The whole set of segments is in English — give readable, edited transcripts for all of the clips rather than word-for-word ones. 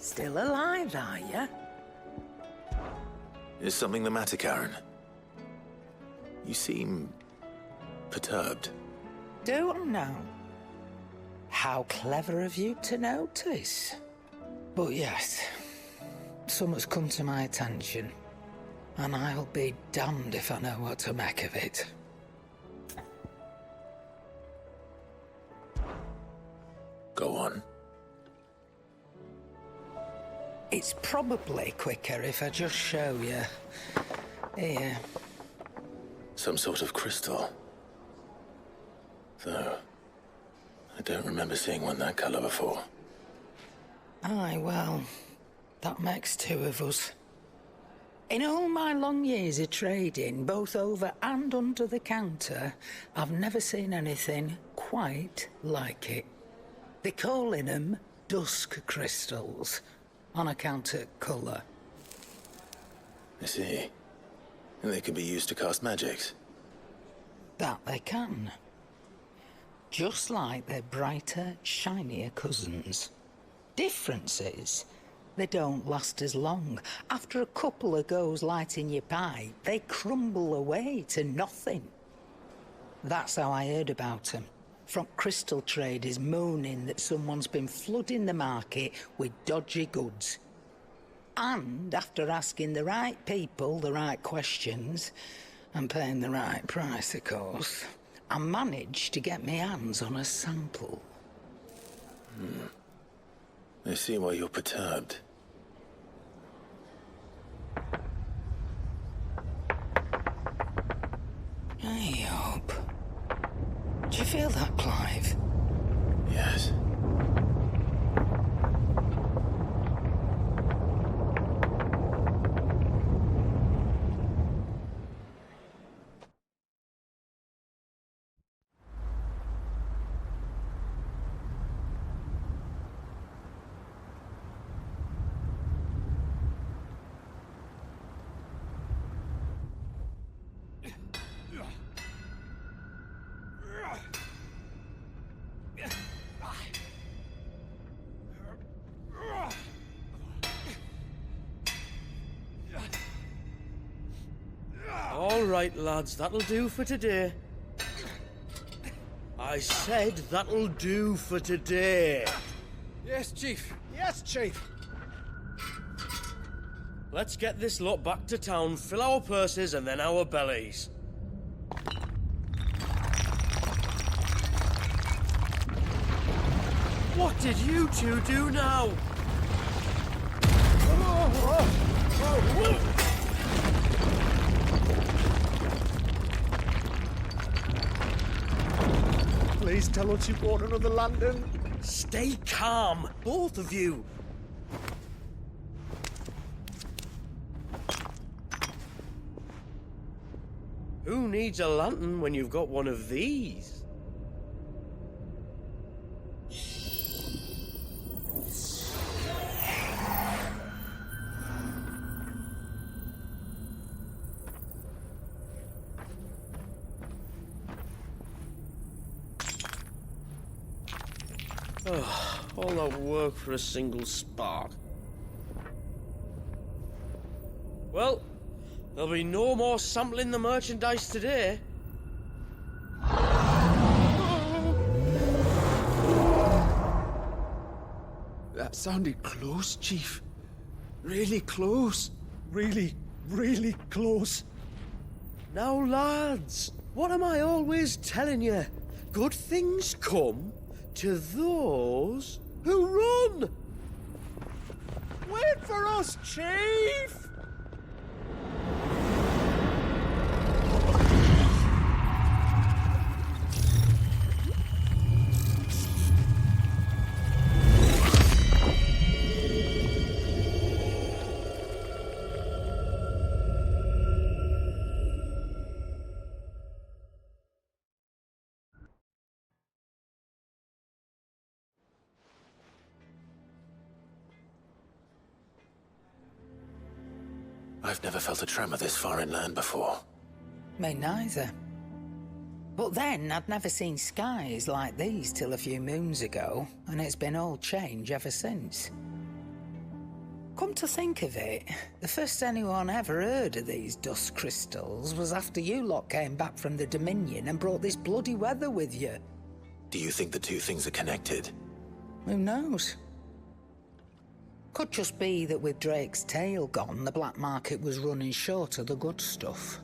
Still alive, are you? Is something the matter, Karen? You seem perturbed. Don't know. How clever of you to notice. But yes, something's come to my attention, and I'll be damned if I know what to make of it. Go on. It's probably quicker if I just show you. Here. Some sort of crystal. Though, I don't remember seeing one that colour before. Aye, well, that makes two of us. In all my long years of trading, both over and under the counter, I've never seen anything quite like it. They're calling them dusk crystals, on account of colour. I see. And they can be used to cast magics. That they can. Just like their brighter, shinier cousins. Difference is, they don't last as long. After a couple of goes lighting your pipe, they crumble away to nothing. That's how I heard about them. From crystal traders moaning that someone's been flooding the market with dodgy goods. And after asking the right people the right questions, and paying the right price, of course, I managed to get my hands on a sample. I see why you're perturbed. I hope. Do you feel that, Clive? Yes. All right, lads, that'll do for today. I said that'll do for today. Yes, Chief. Yes, Chief. Let's get this lot back to town, fill our purses and then our bellies. What did you two do now? Please tell us you bought another lantern. Stay calm, both of you. Who needs a lantern when you've got one of these? All that work for a single spark. Well, there'll be no more sampling the merchandise today. That sounded close, Chief. Really close. Really, really close. Now, lads, what am I always telling you? Good things come to those who run! Wait for us, Chief! I've never felt a tremor this far inland before. Me neither. But then I'd never seen skies like these till a few moons ago, and it's been all change ever since. Come to think of it, the first anyone ever heard of these dust crystals was after you lot came back from the Dominion and brought this bloody weather with you. Do you think the two things are connected? Who knows? Could just be that with Drake's tail gone, the black market was running short of the good stuff.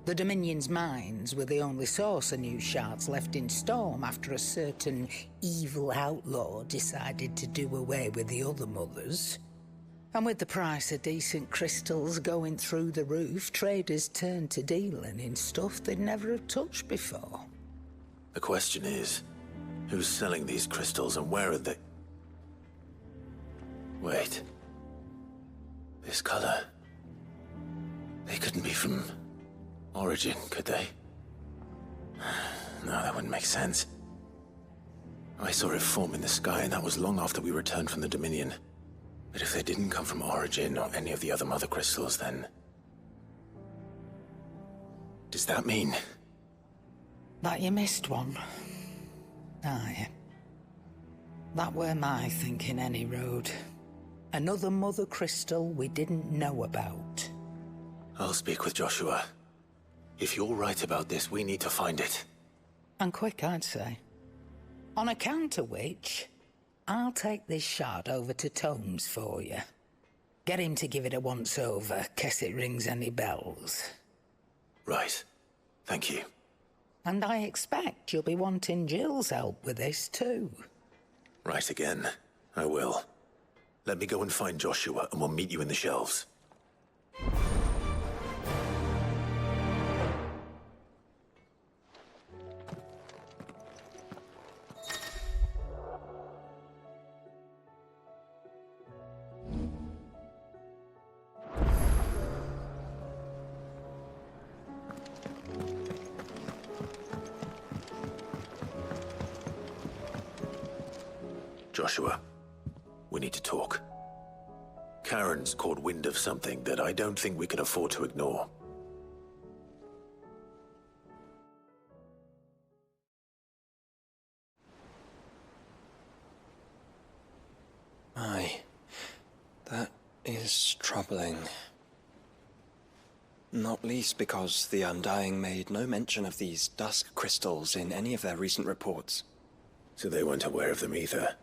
The Dominion's mines were the only source of new shards left in Storm after a certain evil outlaw decided to do away with the other mothers. And with the price of decent crystals going through the roof, traders turned to dealing in stuff they'd never have touched before. The question is, who's selling these crystals and where are they? Wait. This color. They couldn't be from Origin, could they? No, that wouldn't make sense. I saw it form in the sky, and that was long after we returned from the Dominion. But if they didn't come from Origin or any of the other mother crystals, then... does that mean... that you missed one? Aye. That were my thinking, any road. Another mother crystal we didn't know about. I'll speak with Joshua. If you're right about this, we need to find it. And quick, I'd say. On account of which, I'll take this shard over to Tomes for you. Get him to give it a once-over, case it rings any bells. Right. Thank you. And I expect you'll be wanting Jill's help with this, too. Right again. I will. Let me go and find Joshua, and we'll meet you in the shelves. Joshua, we need to talk. Karen's caught wind of something that I don't think we can afford to ignore. Aye, that is troubling. Not least because the Undying made no mention of these dusk crystals in any of their recent reports. So they weren't aware of them either.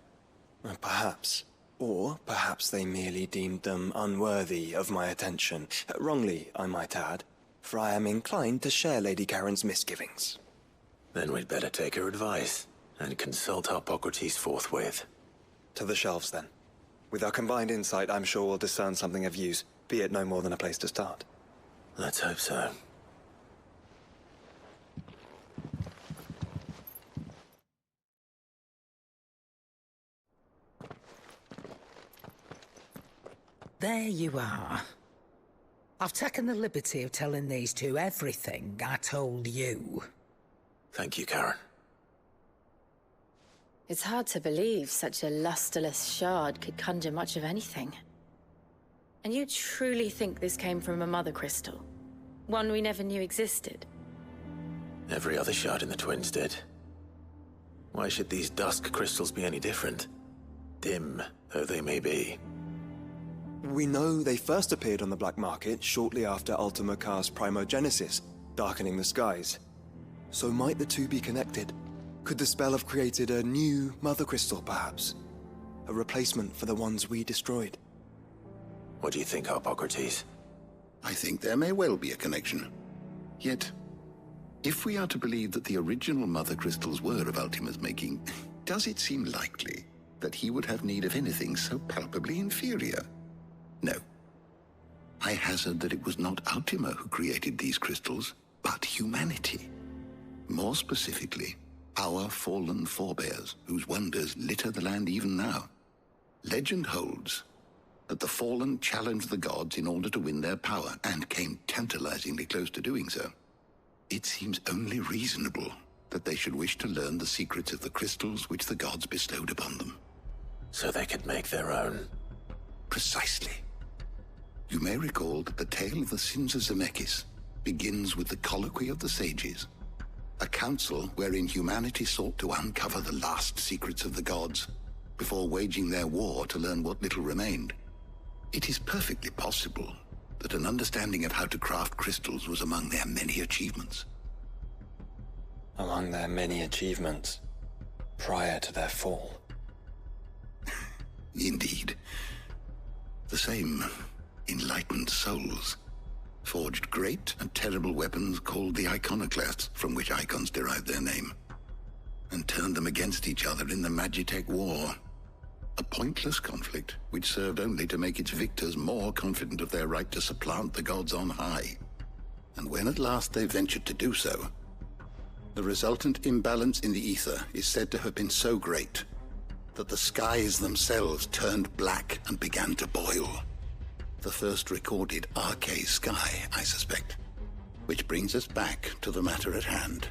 Perhaps. Or perhaps they merely deemed them unworthy of my attention. Wrongly, I might add, for I am inclined to share Lady Karen's misgivings. Then we'd better take her advice and consult Hippocrates forthwith. To the shelves, then. With our combined insight, I'm sure we'll discern something of use, be it no more than a place to start. Let's hope so. There you are. I've taken the liberty of telling these two everything I told you. Thank you, Karen. It's hard to believe such a lusterless shard could conjure much of anything. And you truly think this came from a mother crystal? One we never knew existed? Every other shard in the Twins did. Why should these dusk crystals be any different? Dim though they may be. We know they first appeared on the black market shortly after Ultima Car's primogenesis, darkening the skies. So might the two be connected? Could the spell have created a new mother crystal, perhaps? A replacement for the ones we destroyed? What do you think, Hippocrates? I think there may well be a connection. Yet, if we are to believe that the original mother crystals were of Ultima's making, does it seem likely that he would have need of anything so palpably inferior? No. I hazard that it was not Ultima who created these crystals, but humanity. More specifically, our fallen forebears, whose wonders litter the land even now. Legend holds that the fallen challenged the gods in order to win their power, and came tantalizingly close to doing so. It seems only reasonable that they should wish to learn the secrets of the crystals which the gods bestowed upon them. So they could make their own. Precisely. You may recall that the tale of the sins of Zemeckis begins with the colloquy of the sages, a council wherein humanity sought to uncover the last secrets of the gods before waging their war to learn what little remained. It is perfectly possible that an understanding of how to craft crystals was among their many achievements. Among their many achievements, prior to their fall. Indeed. The same enlightened souls forged great and terrible weapons called the iconoclasts, from which icons derived their name, and turned them against each other in the Magitech War. A pointless conflict which served only to make its victors more confident of their right to supplant the gods on high. And when at last they ventured to do so, the resultant imbalance in the ether is said to have been so great that the skies themselves turned black and began to boil. The first recorded arcane sky, I suspect. Which brings us back to the matter at hand.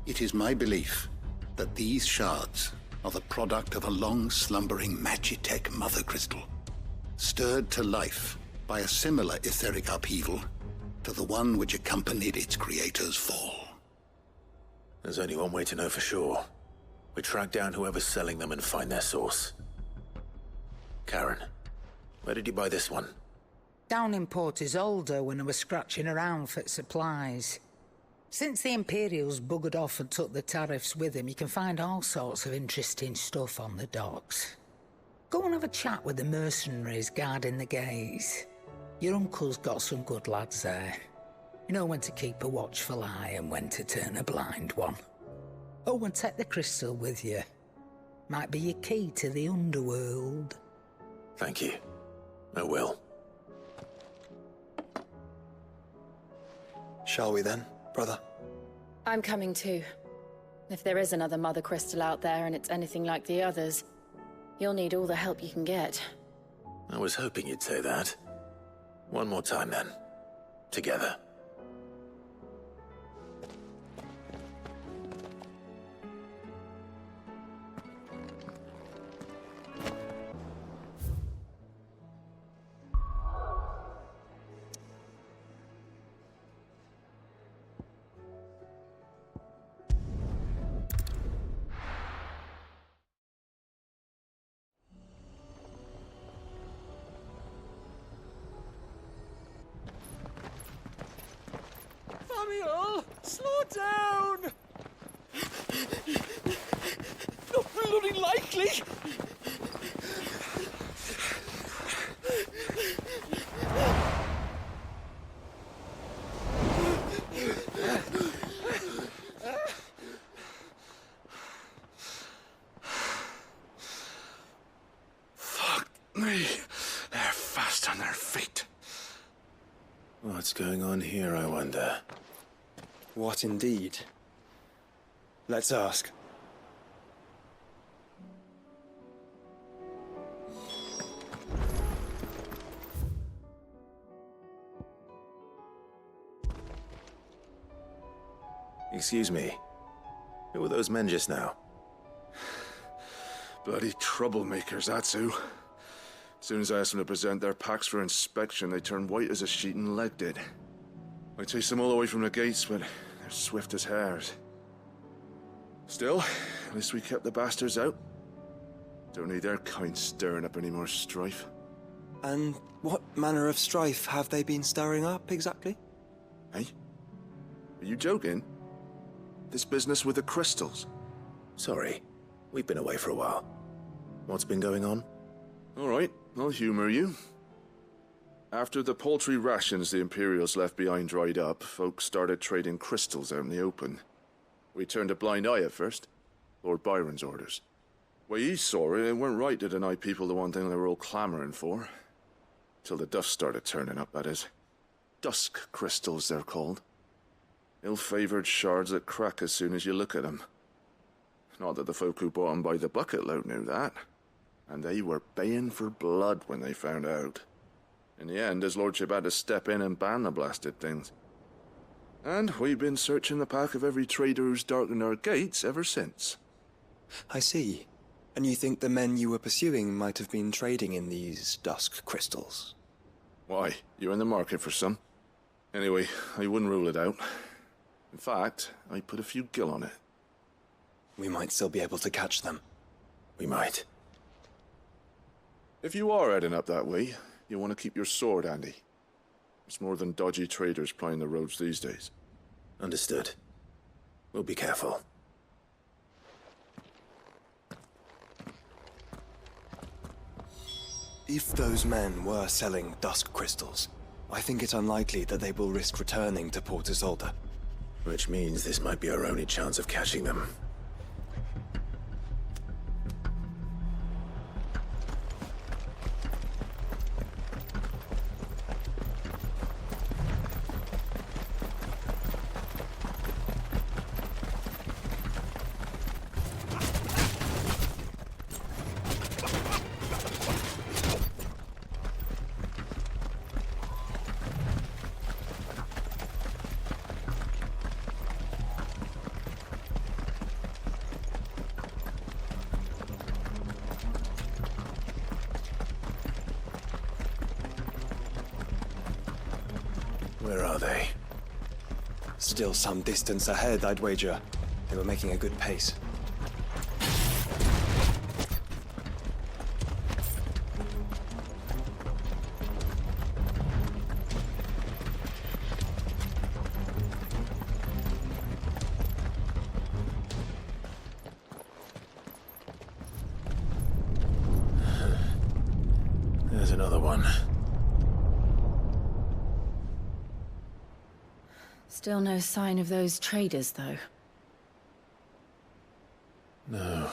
It is my belief that these shards are the product of a long-slumbering Magitech mother crystal, stirred to life by a similar etheric upheaval to the one which accompanied its creator's fall. There's only one way to know for sure. We track down whoever's selling them and find their source. Karen, where did you buy this one? Down in Port Isolde when I was scratching around for supplies. Since the Imperials buggered off and took the tariffs with them, you can find all sorts of interesting stuff on the docks. Go and have a chat with the mercenaries guarding the gates. Your uncle's got some good lads there. You know when to keep a watchful eye and when to turn a blind one. Oh, and take the crystal with you. Might be your key to the underworld. Thank you. I will. Shall we then, brother? I'm coming too. If there is another mother crystal out there and it's anything like the others, you'll need all the help you can get. I was hoping you'd say that. One more time then. Together. Samuel, slow down! Not bloody likely! Fuck me. They're fast on their feet. What's going on here, I wonder? What indeed? Let's ask. Excuse me. Who were those men just now? Bloody troublemakers, that's who. As soon as I asked them to present their packs for inspection, they turned white as a sheet and legged it. I chased them all away from the gates, but they're swift as hares. Still, at least we kept the bastards out. Don't need their kind stirring up any more strife. And what manner of strife have they been stirring up, exactly? Hey? Are you joking? This business with the crystals? Sorry. We've been away for a while. What's been going on? All right, I'll humor you. After the paltry rations the Imperials left behind dried up, folks started trading crystals out in the open. We turned a blind eye at first. Lord Byron's orders. Way he saw it, it weren't right to deny people the one thing they were all clamoring for. Till the dust started turning up, that is. Dusk crystals, they're called. Ill-favored shards that crack as soon as you look at them. Not that the folk who bought them by the bucket load knew that. And they were baying for blood when they found out. In the end, his lordship had to step in and ban the blasted things. And we've been searching the pack of every trader who's darkened our gates ever since. I see. And you think the men you were pursuing might have been trading in these dusk crystals? Why, you're in the market for some. Anyway, I wouldn't rule it out. In fact, I'd put a few gil on it. We might still be able to catch them. We might. If you are heading up that way, you want to keep your sword handy. It's more than dodgy traders plying the roads these days. Understood. We'll be careful. If those men were selling dusk crystals, I think it's unlikely that they will risk returning to Port Isolde. Which means this might be our only chance of catching them. Where are they? Still some distance ahead, I'd wager. They were making a good pace. There's another one. Still no sign of those traders, though. No.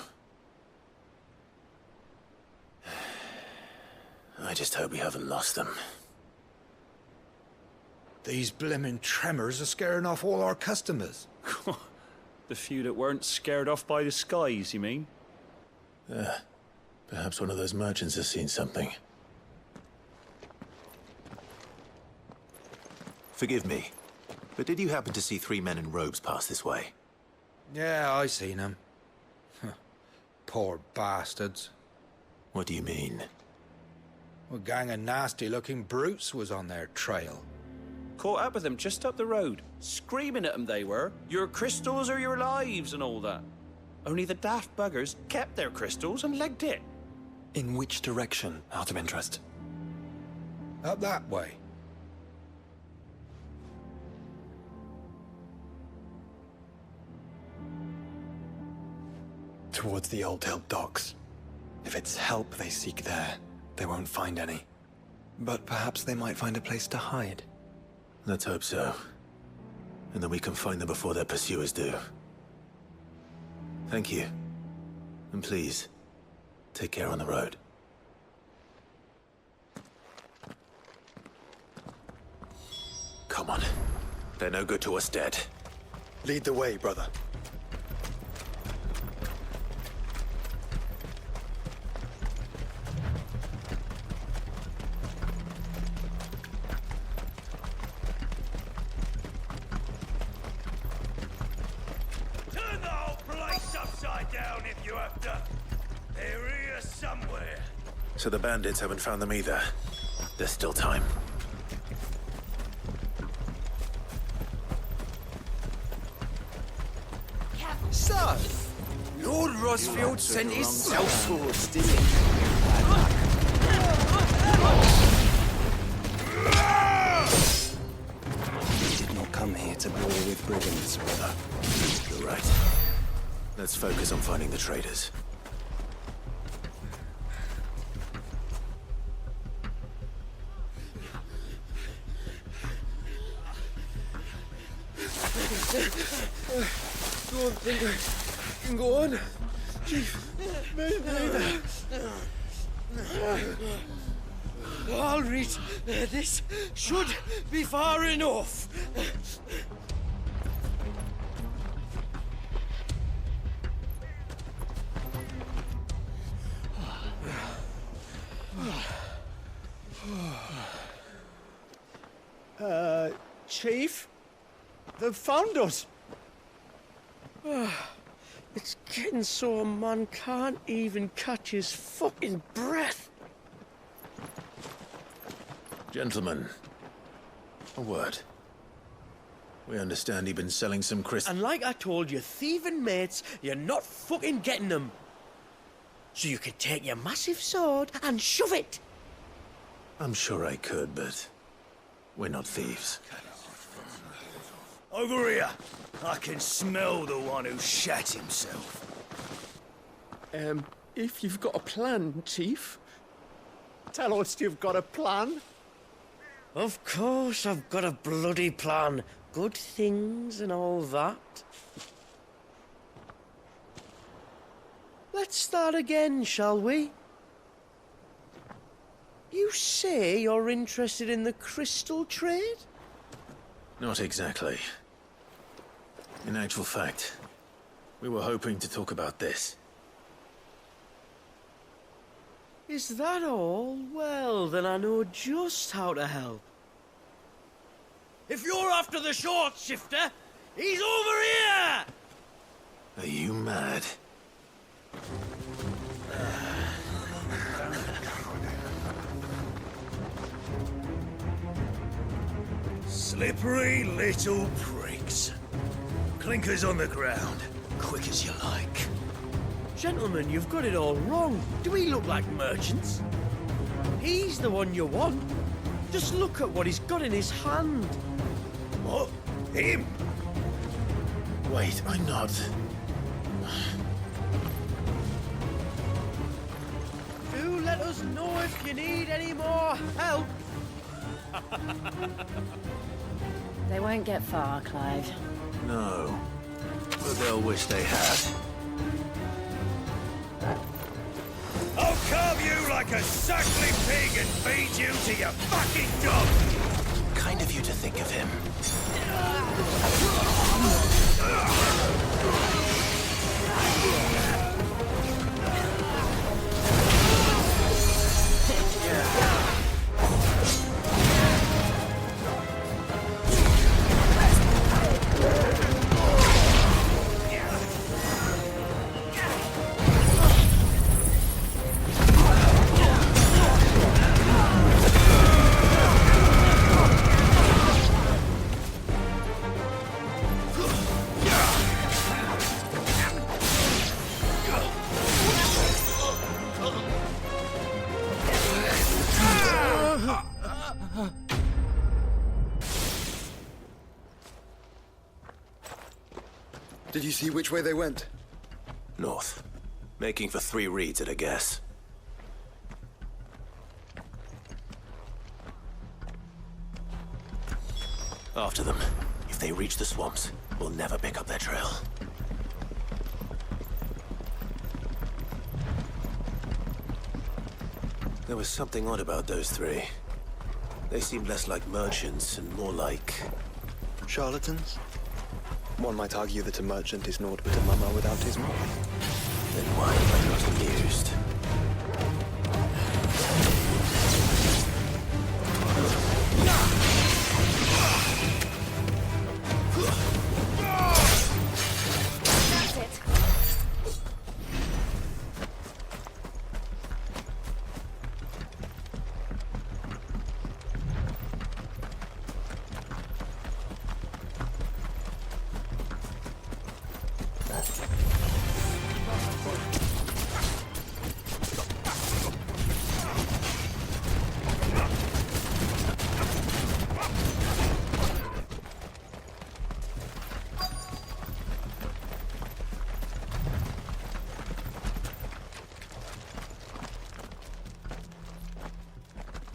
I just hope we haven't lost them. These blimmin' tremors are scaring off all our customers. The few that weren't scared off by the skies, you mean? Perhaps one of those merchants has seen something. Forgive me, but did you happen to see 3 men in robes pass this way? Yeah, I seen them. Poor bastards. What do you mean? A gang of nasty-looking brutes was on their trail. Caught up with them just up the road, screaming at them they were. Your crystals are your lives and all that. Only the daft buggers kept their crystals and legged it. In which direction, out of interest? Up that way. Towards the Old Hill docks. If it's help they seek there, they won't find any. But perhaps they might find a place to hide. Let's hope so. And then we can find them before their pursuers do. Thank you. And please, take care on the road. Come on. They're no good to us dead. Lead the way, brother. Turn the whole place upside down if you have to. They're here somewhere. So the bandits haven't found them either. There's still time. So, Lord Rosfield sent his sellswords, did he? We did not come here to brawl with brigands, brother. You're right. Let's focus on finding the traitors. Go on, Finger. You can go on. Chief, maybe. All right, this should be far enough. Chief? They've found us. It's getting so a man can't even catch his fucking breath. Gentlemen, a word. We understand you've been selling some crystals. And like I told your thieving mates, you're not fucking getting them. so you can take your massive sword and shove it. I'm sure I could, but we're not thieves. Over here. I can smell the one who shat himself. If you've got a plan, Chief. Tell us you've got a plan. Of course I've got a bloody plan. Good things and all that. Let's start again, shall we? You say you're interested in the crystal trade? Not exactly. In actual fact, we were hoping to talk about this. Is that all? Well, then I know just how to help. If you're after the short shifter, he's over here! Are you mad? Slippery little pricks. Clinkers on the ground, quick as you like. Gentlemen, you've got it all wrong. Do we look like merchants? He's the one you want. Just look at what he's got in his hand. What? Him? Wait, I'm not. Do let us know if you need any more help. They won't get far, Clive. No. But they'll wish they had. I'll carve you like a suckling pig and feed you to your fucking dog! Kind of you to think of him. Did you see which way they went? North. Making for 3 reeds at a guess. After them. If they reach the swamps, we'll never pick up their trail. There was something odd about those 3. They seemed less like merchants and more like... Charlatans? One might argue that a merchant is naught but a mummer without his mouth. Then why am I not amused?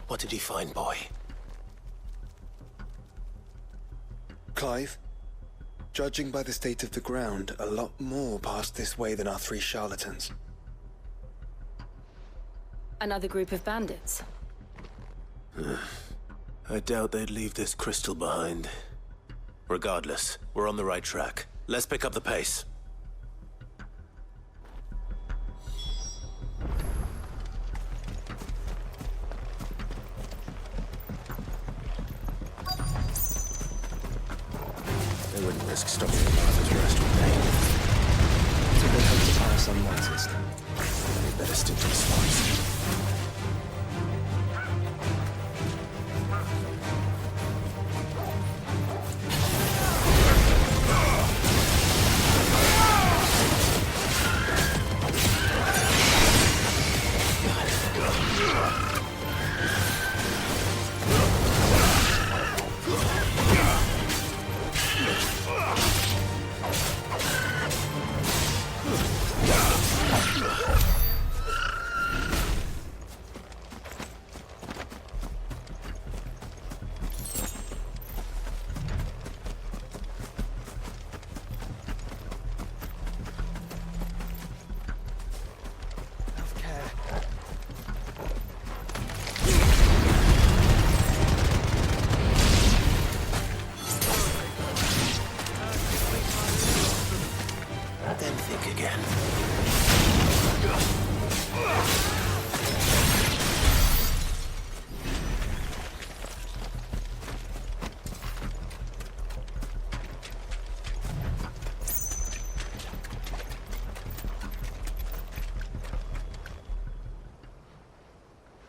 What did he find, boy? Clive, judging by the state of the ground, a lot more passed this way than our 3 charlatans. Another group of bandits. I doubt they'd leave this crystal behind. Regardless, we're on the right track. Let's pick up the pace. They wouldn't risk stopping the Martha's rest, would they? So they hope to pass unnoticed. They better stick to the swamps.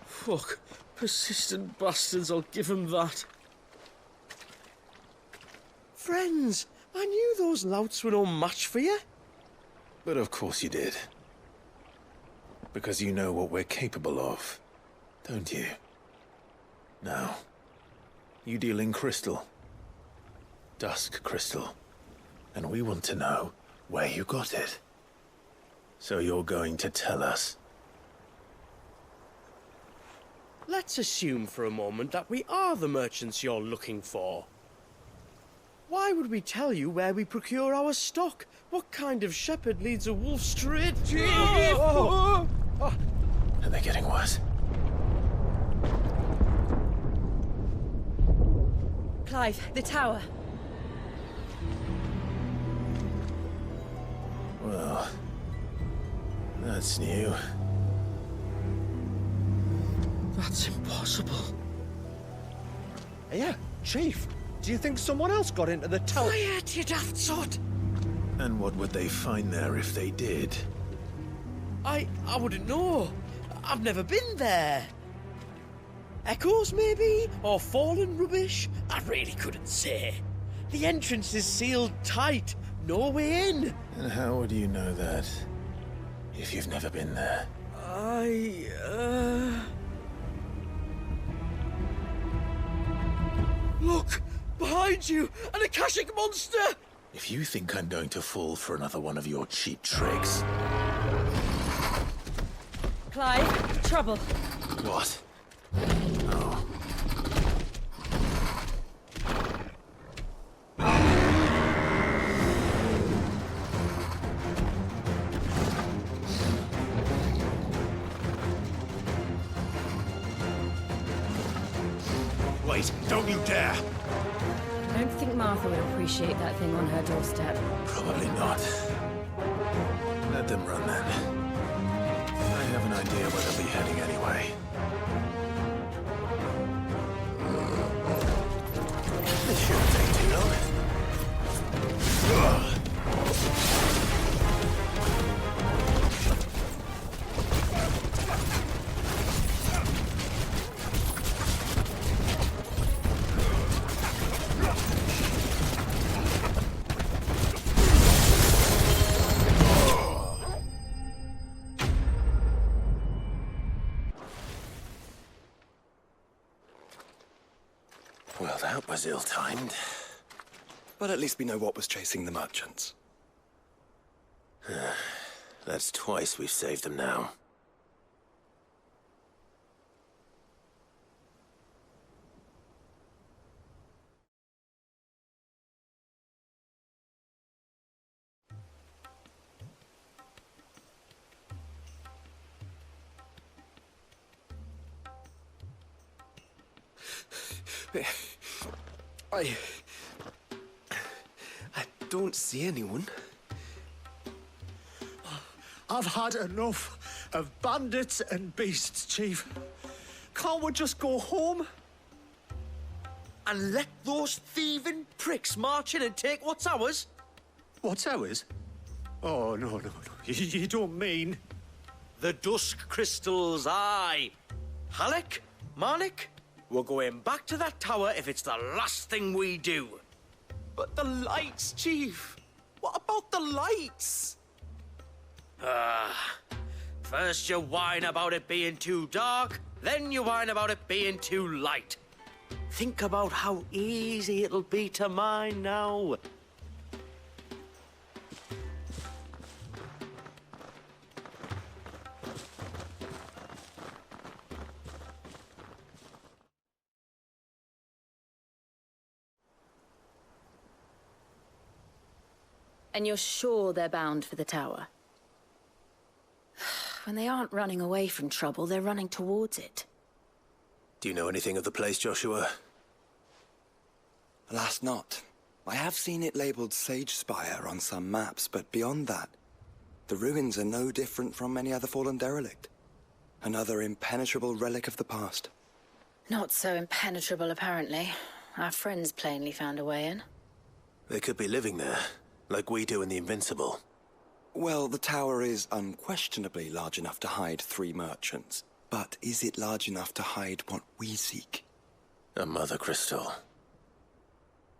Fuck. Persistent bastards, I'll give them that. Friends, I knew those louts were no match for you. But of course you did. Because you know what we're capable of, don't you? Now, you deal in crystal. Dusk crystal. And we want to know where you got it. So you're going to tell us. Let's assume for a moment that we are the merchants you're looking for. Why would we tell you where we procure our stock? What kind of shepherd leads a wolf straight to... Are they getting worse? Clive, the tower. Well, that's new. That's impossible. Yeah, Chief. Do you think someone else got into the tower? Quiet, you daft sod! And what would they find there if they did? I wouldn't know. I've never been there. Echoes, maybe? Or fallen rubbish? I really couldn't say. The entrance is sealed tight. No way in. And how would you know that, if you've never been there? Look! Behind you! An Akashic monster! If you think I'm going to fall for another one of your cheap tricks... Clive, trouble. What? Oh. Wait, don't you dare! I don't think Martha would appreciate that thing on her doorstep. Probably not. Let them run then. I have an idea where they'll be heading anyway. It shouldn't take too long. Well, that was ill-timed. But at least we know what was chasing the merchants. That's twice we've saved them now. I don't see anyone. I've had enough of bandits and beasts, Chief. Can't we just go home? And let those thieving pricks march in and take what's ours? What's ours? Oh, no. You don't mean... The dusk crystals, aye. Halleck, Marnik, we're going back to that tower if it's the last thing we do. But the lights, Chief. What about the lights? First you whine about it being too dark, then you whine about it being too light. Think about how easy it'll be to mine now. And you're sure they're bound for the tower? When they aren't running away from trouble, they're running towards it. Do you know anything of the place, Joshua? Alas, not. I have seen it labelled Sagespire on some maps, but beyond that, The ruins are no different from any other fallen derelict. Another impenetrable relic of the past. Not so impenetrable, apparently. Our friends plainly found a way in. They could be living there, like we do in the Invincible. Well, the tower is unquestionably large enough to hide 3 merchants. But is it large enough to hide what we seek? A mother crystal.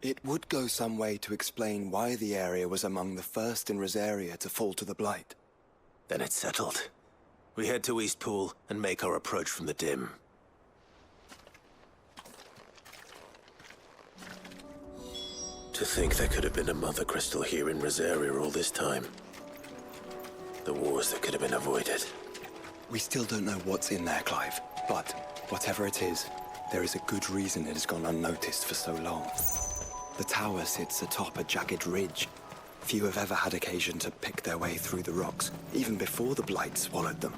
It would go some way to explain why the area was among the first in Rosaria to fall to the Blight. Then it's settled. We head to Eastpool and make our approach from the dim. To think there could have been a mother crystal here in Rosaria all this time. The wars that could have been avoided. We still don't know what's in there, Clive. But whatever it is, there is a good reason it has gone unnoticed for so long. The tower sits atop a jagged ridge. Few have ever had occasion to pick their way through the rocks, even before the Blight swallowed them.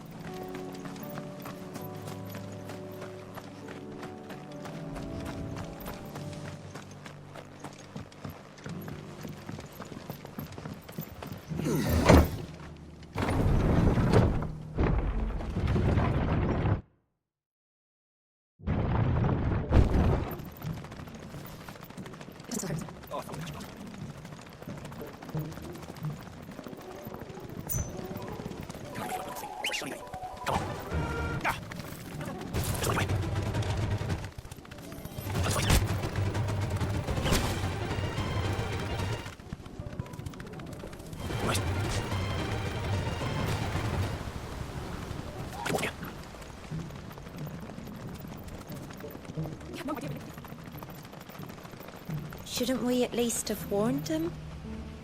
Shouldn't we at least have warned him?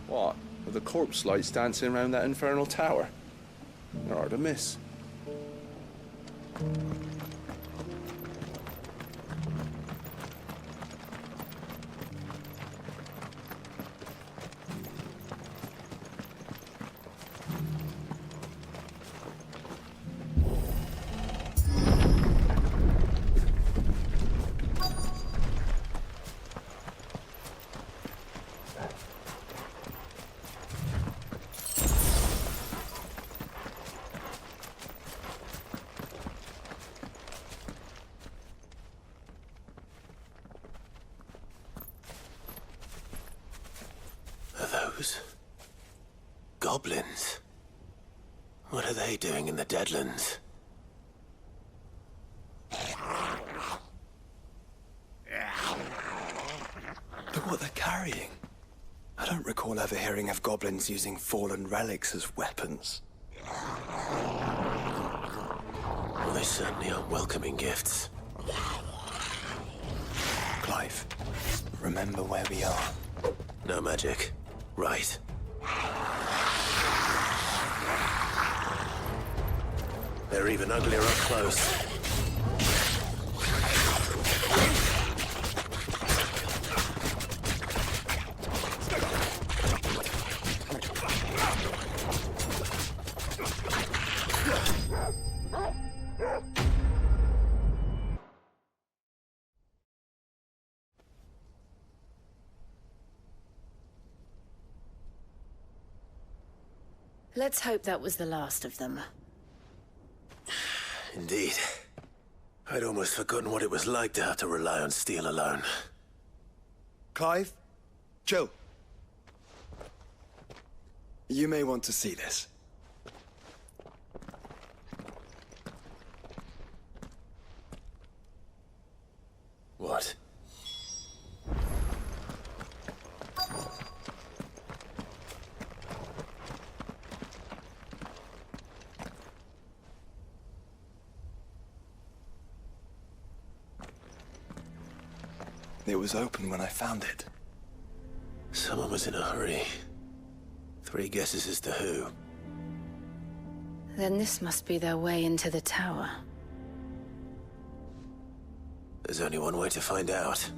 What? With the corpse lights dancing around that infernal tower? They're hard to miss. Goblins? What are they doing in the Deadlands? Look what they're carrying. I don't recall ever hearing of goblins using fallen relics as weapons. Well, they certainly aren't welcoming gifts. Clive, remember where we are. No magic. Right. They're even uglier up close. Let's hope that was the last of them. Indeed. I'd almost forgotten what it was like to have to rely on steel alone. Clive? Joe? You may want to see this. What? It was open when I found it. Someone was in a hurry. 3 guesses as to who. Then this must be their way into the tower. There's only one way to find out.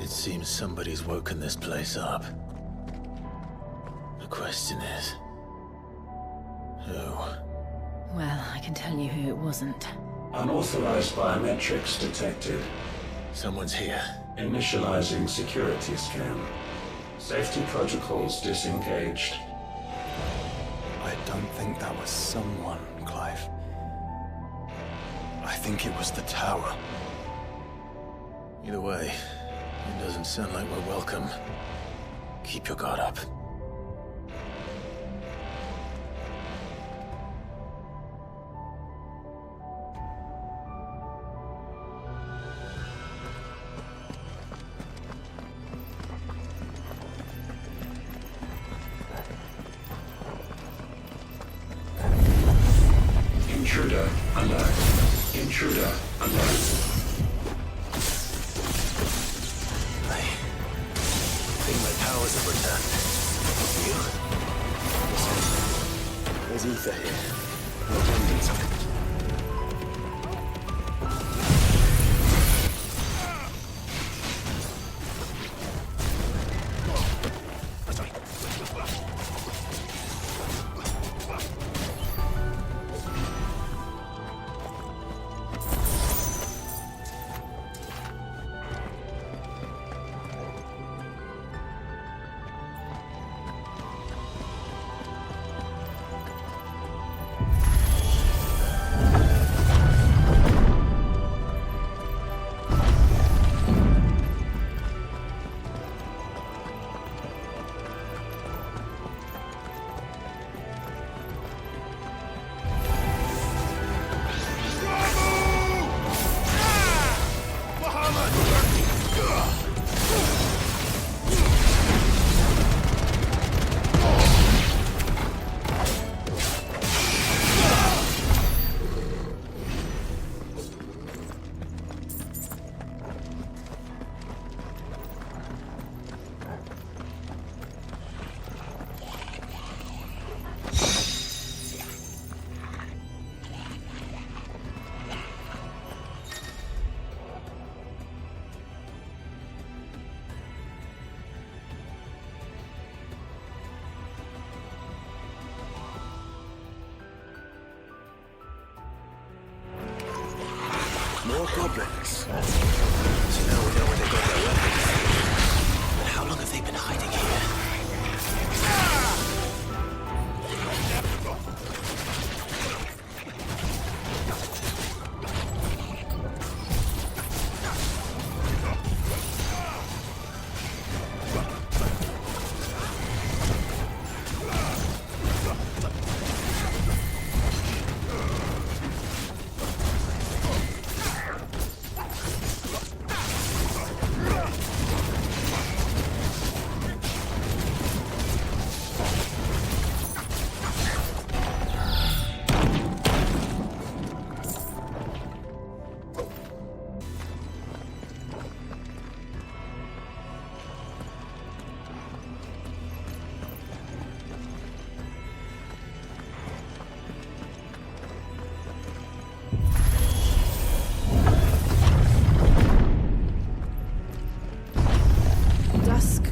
It seems somebody's woken this place up. The question is... who? Well, I can tell you who it wasn't. Unauthorized biometrics detected. Someone's here. Initializing security scan. Safety protocols disengaged. I don't think that was someone, Clive. I think it was the tower. Either way, it doesn't sound like we're welcome. Keep your guard up. Intruder alert. Intruder alert. I think my powers have returned. You? There's ether here. An abundance of it. More goblins. So now we know where they got their weapons. But how long have they been hiding here?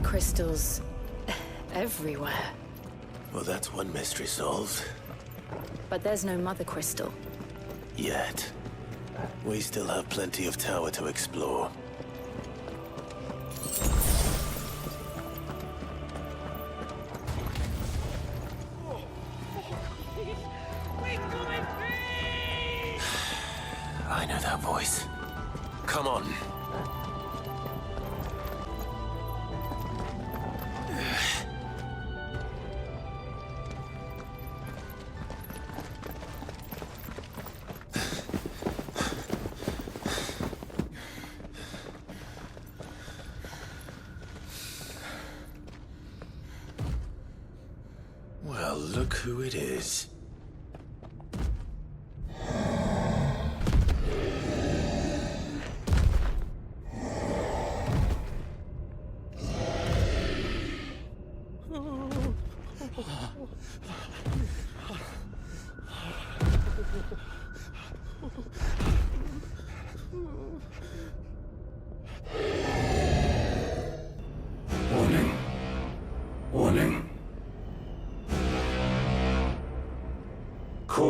Crystals everywhere. Well, that's one mystery solved. But there's no mother crystal. Yet. We still have plenty of tower to explore. I know that voice. Come on. Well, look who it is.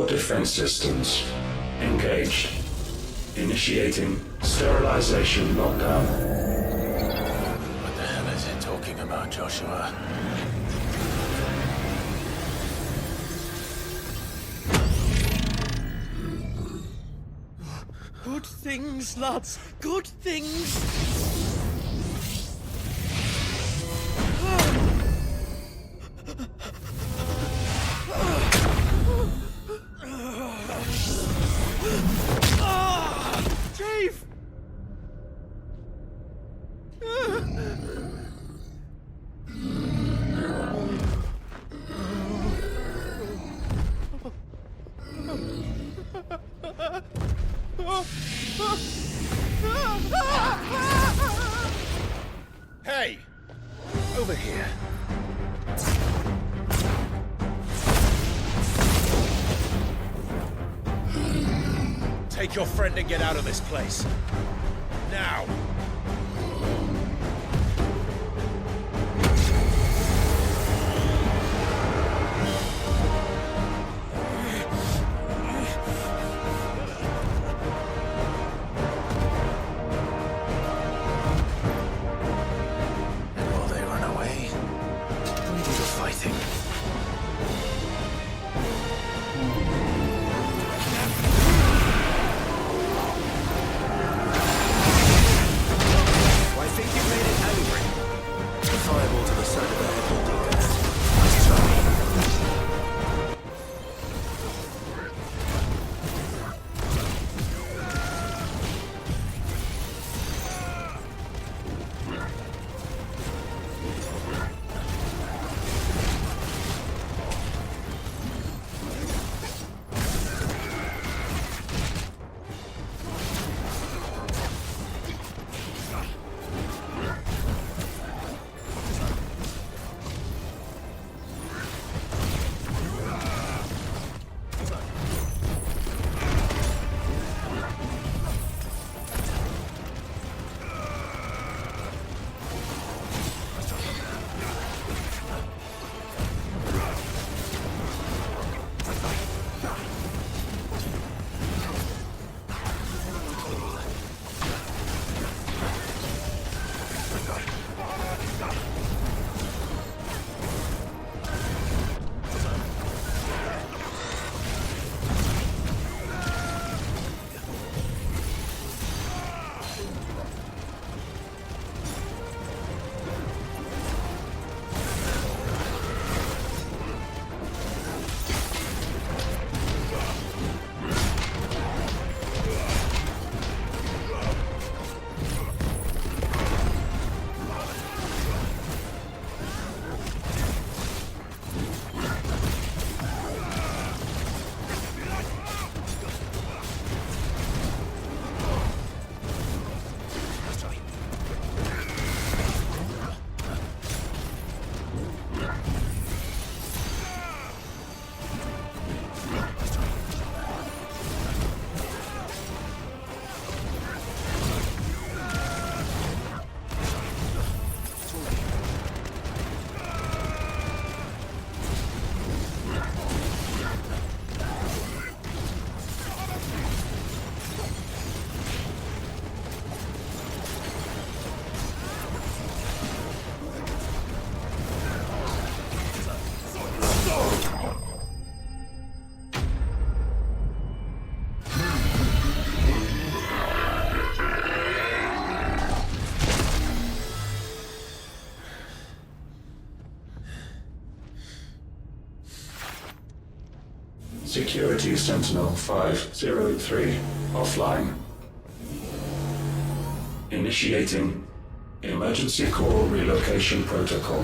defense systems engaged. Initiating sterilization lockdown. What the hell is it talking about, Joshua? Good things, lads. Good things. Chief! Hey! Over here. Take your friend and get out of this place. Now! And will they run away? We do the fighting. I think you made it angry. The fireball to the side of the head will do that. Nice try. Security Sentinel 503 offline. Initiating emergency call relocation protocol.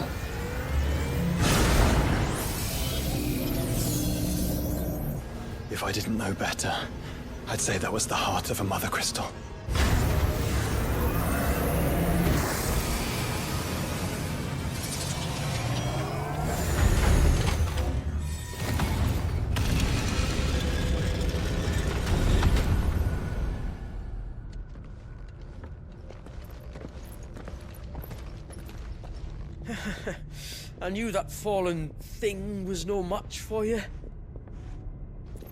If I didn't know better, I'd say that was the heart of a mother crystal. I knew that fallen thing was no match for you.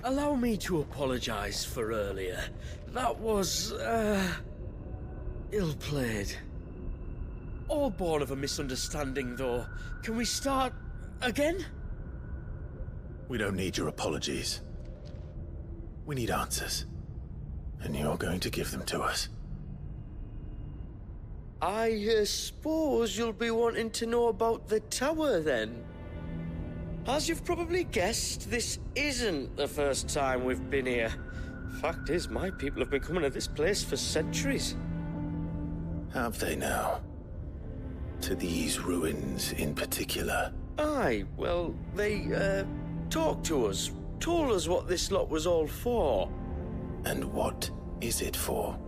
allow me to apologize for earlier. That was, ill-played. All born of a misunderstanding, though. Can we start again? We don't need your apologies. We need answers. And you're going to give them to us. I suppose you'll be wanting to know about the tower, then? As you've probably guessed, this isn't the first time we've been here. Fact is, my people have been coming to this place for centuries. Have they now? To these ruins in particular? Aye, well, they, talked to us, told us what this lot was all for. And what is it for?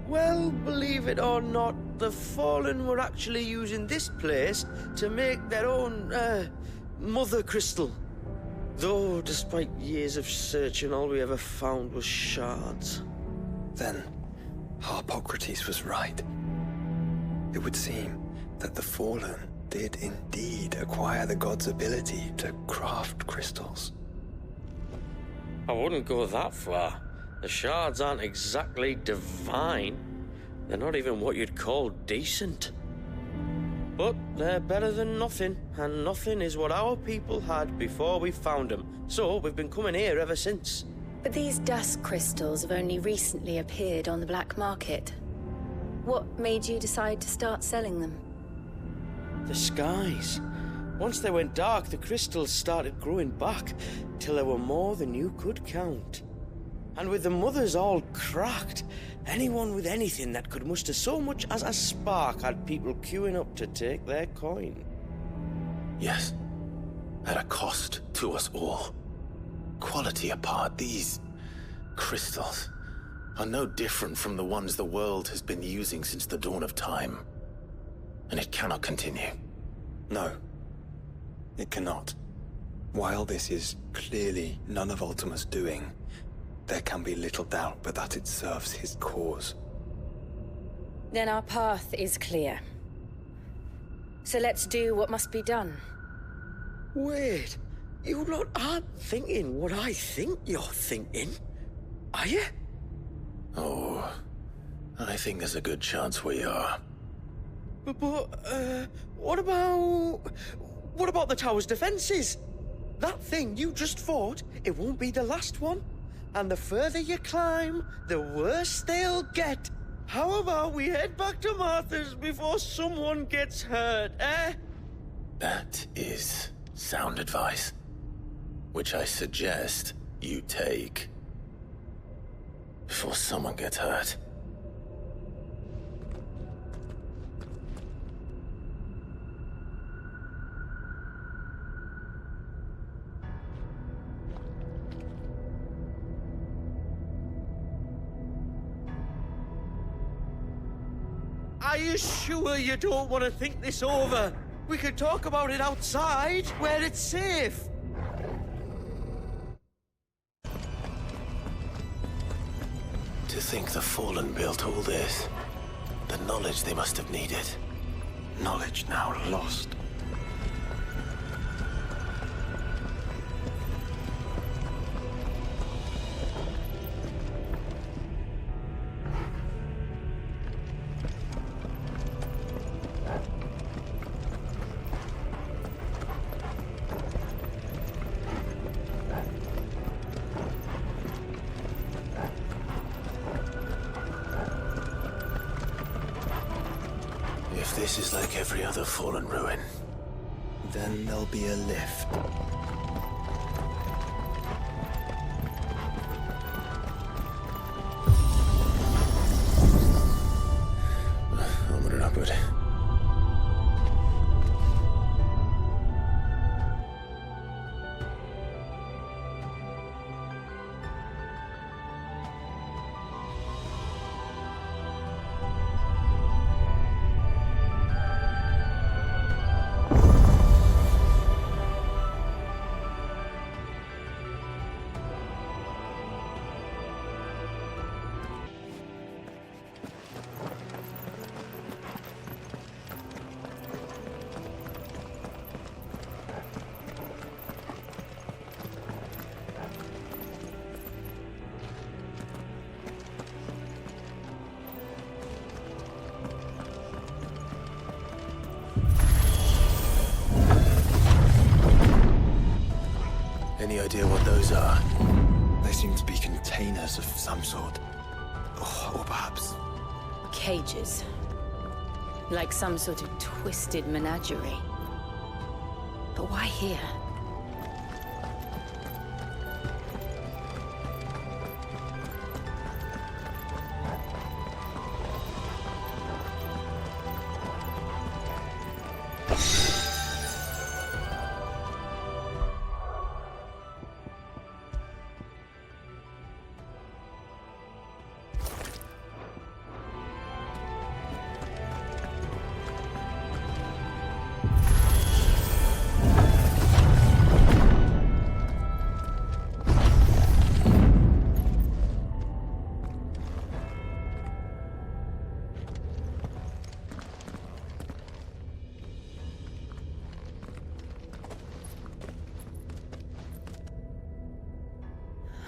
Well, believe it or not, the Fallen were actually using this place to make their own, mother crystal. Though, despite years of searching, all we ever found was shards. Then, Harpocrates was right. It would seem that the Fallen did indeed acquire the god's ability to craft crystals. I wouldn't go that far. The shards aren't exactly divine. They're not even what you'd call decent. But they're better than nothing, and nothing is what our people had before we found them. So we've been coming here ever since. But these dust crystals have only recently appeared on the black market. What made you decide to start selling them? The skies. Once they went dark, the crystals started growing back, till there were more than you could count. And with the mothers all cracked, anyone with anything that could muster so much as a spark had people queuing up to take their coin. Yes. At a cost to us all. Quality apart, these crystals are no different from the ones the world has been using since the dawn of time. And it cannot continue. No, it cannot. While this is clearly none of Ultima's doing, there can be little doubt but that it serves his cause. Then our path is clear. So let's do what must be done. Wait, you lot aren't thinking what I think you're thinking, are you? Oh, I think there's a good chance we are. But, what about the tower's defenses? That thing you just fought, it won't be the last one. And the further you climb, the worse they'll get. How about we head back to Martha's before someone gets hurt, eh? That is sound advice, which I suggest you take before someone gets hurt. Are you sure you don't want to think this over? We could talk about it outside, where it's safe. To think the Fallen built all this. The knowledge they must have needed. Knowledge now lost. If this is like every other Fallen ruin, Then there'll be a lift. onward and upward. idea what those are? They seem to be containers of some sort. Or perhaps... Cages. Like some sort of twisted menagerie. But why here?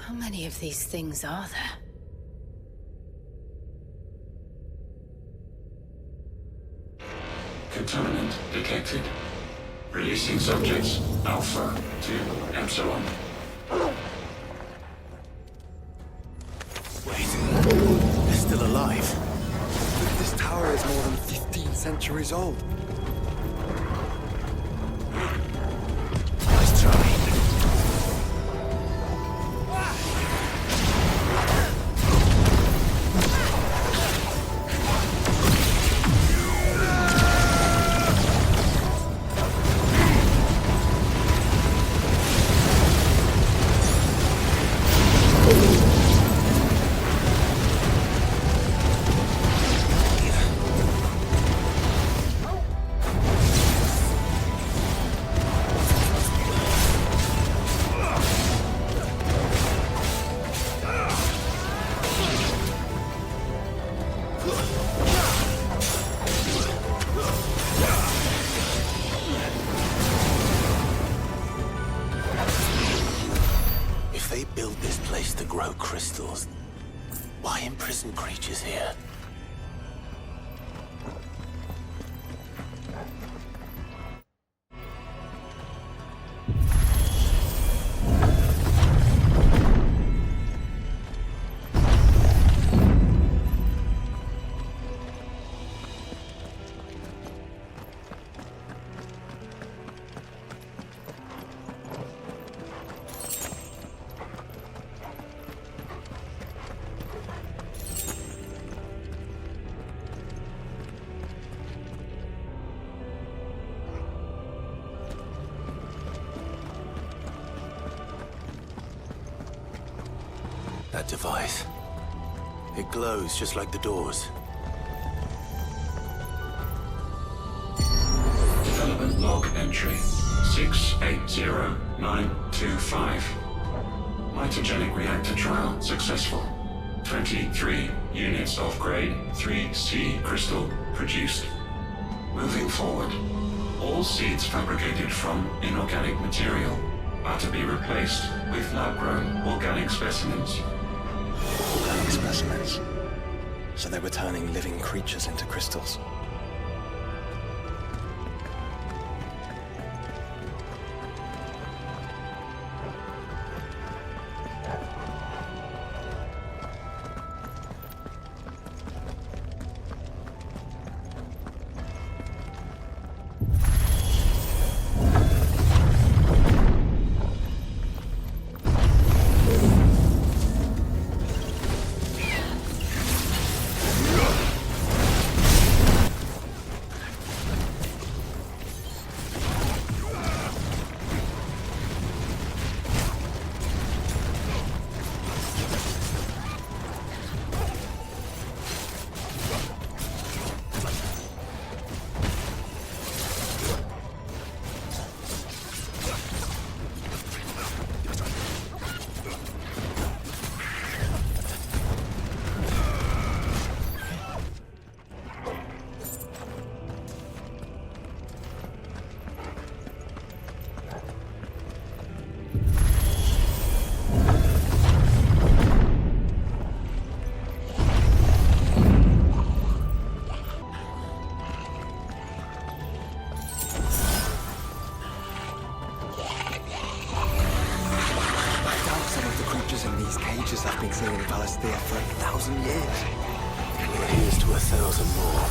How many of these things are there? Contaminant detected. Releasing subjects Alpha to Epsilon. Wait, they're still alive. But this tower is more than 15 centuries old. Nice try. If they built this place to grow crystals, why imprison creatures here? That device. It glows just like the doors. Development log entry 680925. Mitogenic reactor trial successful. 23 units of grade 3C crystal produced. Moving forward, all seeds fabricated from inorganic material are to be replaced with lab-grown organic specimens. Organic specimens. So they were turning living creatures into crystals. 1,000 more.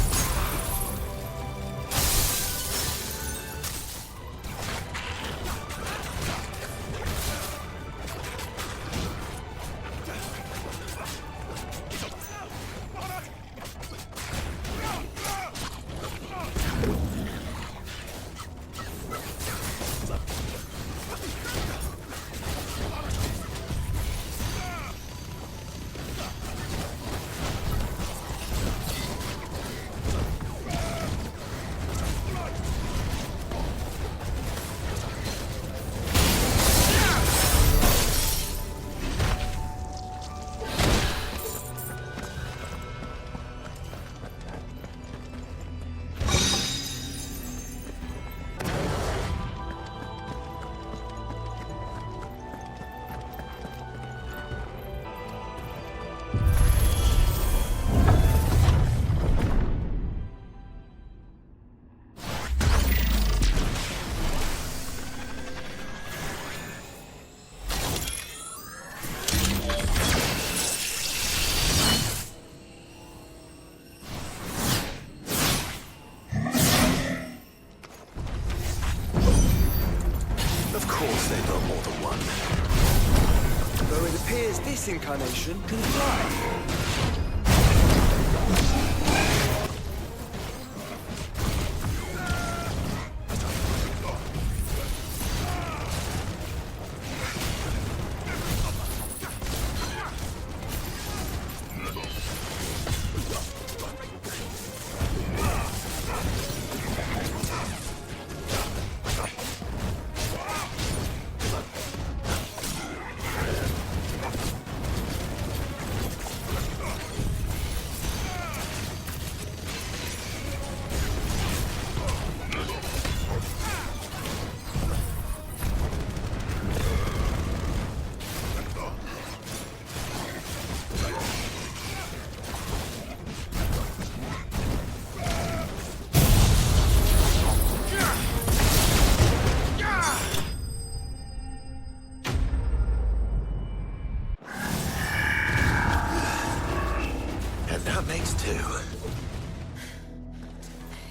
This incarnation can fly.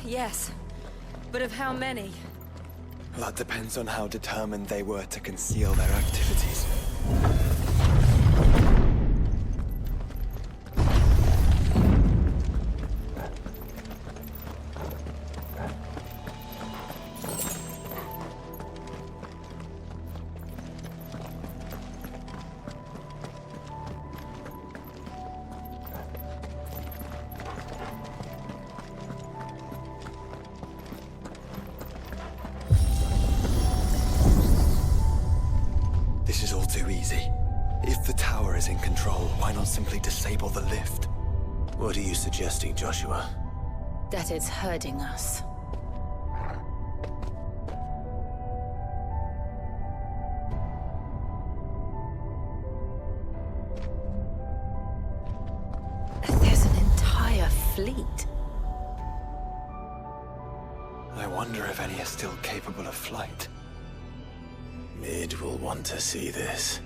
Yes, but of how many? That depends on how determined they were to conceal their activities. This is all too easy. If the tower is in control, why not simply disable the lift? What are you suggesting, Joshua? That it's hurting us. There's an entire fleet. I wonder if any are still capable of flight. Mid will want to see this.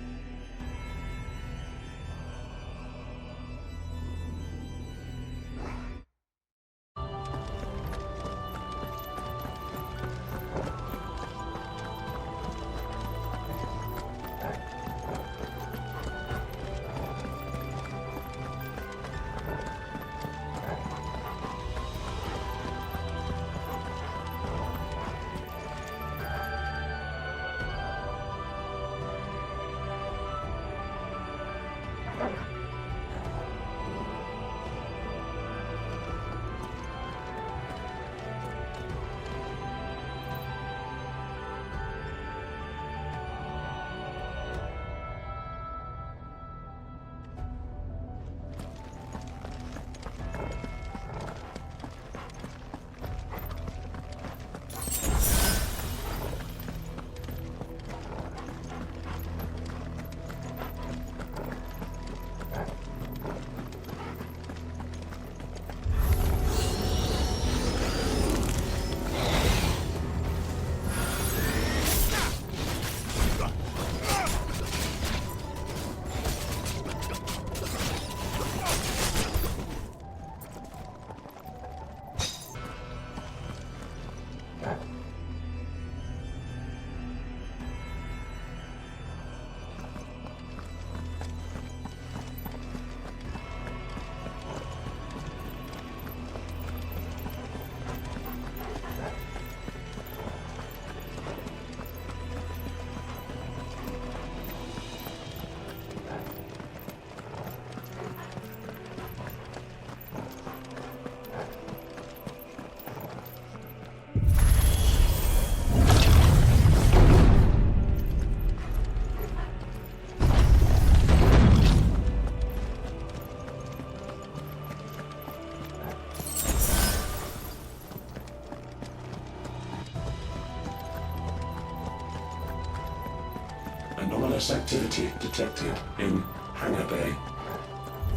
Anomalous activity detected in Hangar Bay.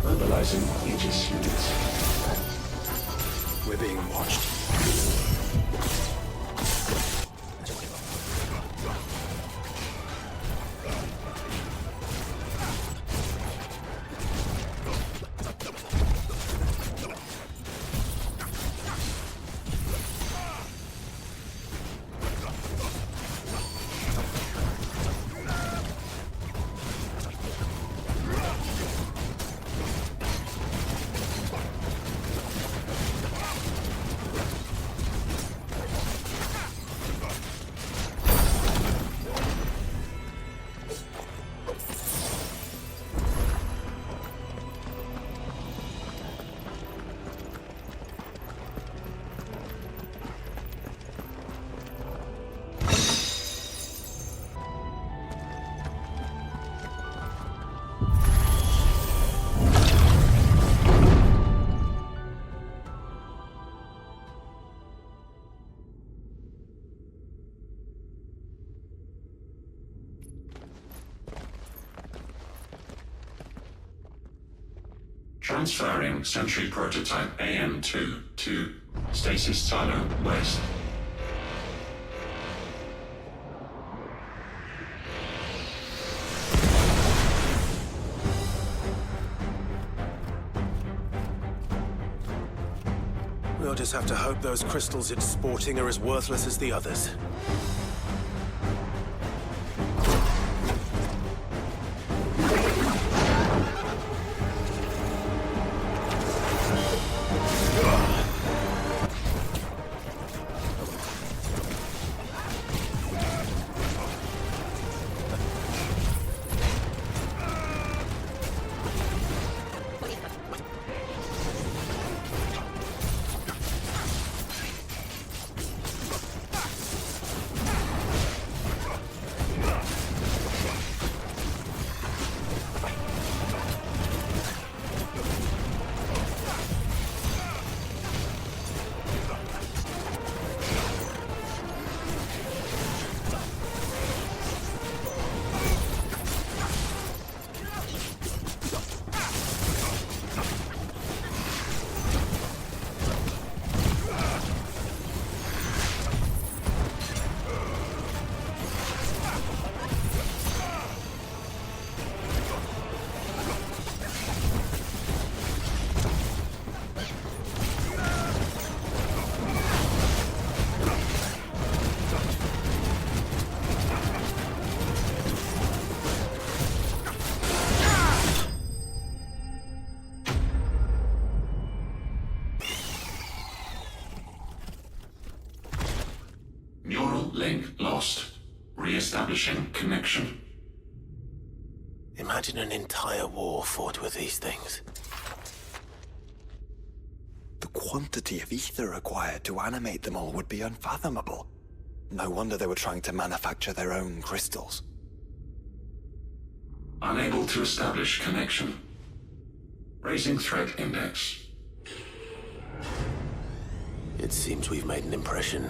Mobilizing Aegis units. We're being watched. Transferring Sentry Prototype AM2 to Stasis Silo West. We'll just have to hope those crystals it's sporting are as worthless as the others. Link lost. Re-establishing connection. Imagine an entire war fought with these things. The quantity of ether required to animate them all would be unfathomable. No wonder they were trying to manufacture their own crystals. Unable to establish connection. Raising threat index. It seems we've made an impression.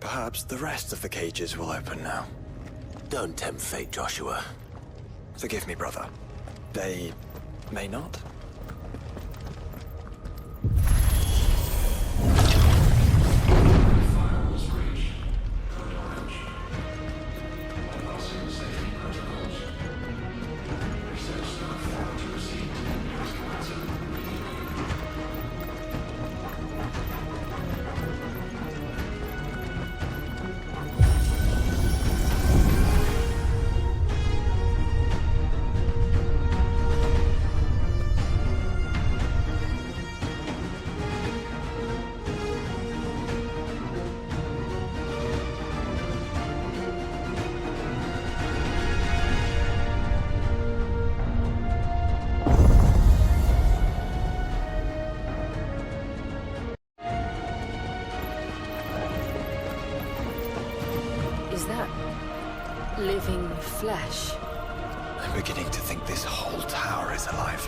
Perhaps the rest of the cages will open now. Don't tempt fate, Joshua. Forgive me, brother. They may not. Living flesh. I'm beginning to think this whole tower is alive.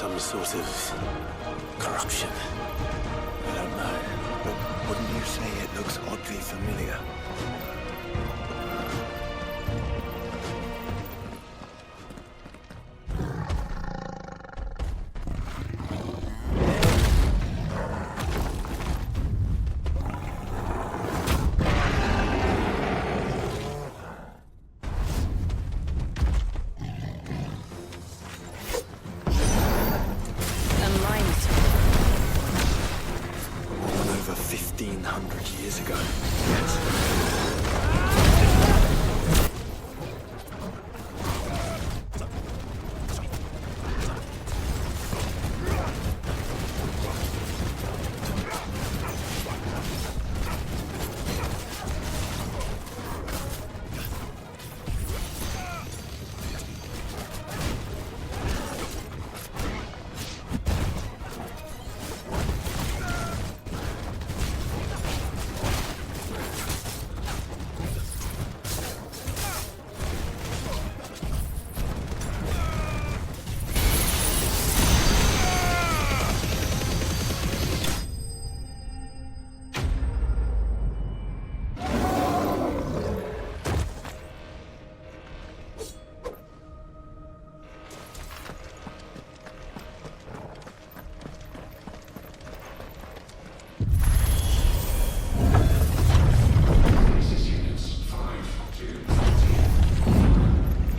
some sort of corruption. I don't know, but wouldn't you say it looks oddly familiar? Over 1,500 years ago.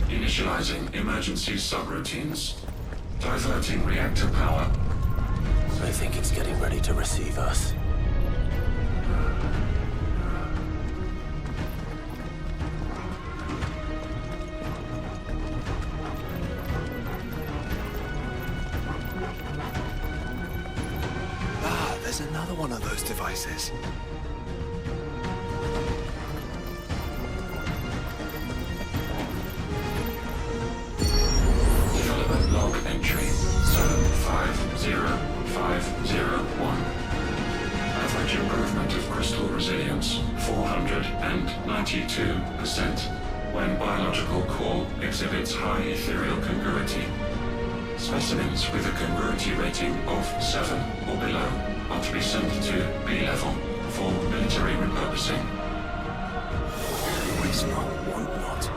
Initializing emergency subroutines. Diverting reactor power. I think it's getting ready to receive us. Ah, there's another one of those devices. Development log entry 750501. Average improvement of crystal resilience 492% when biological core exhibits high ethereal congruity. Specimens with a congruity rating of 7 or below are to be sent to B level for military repurposing. Always not, want not.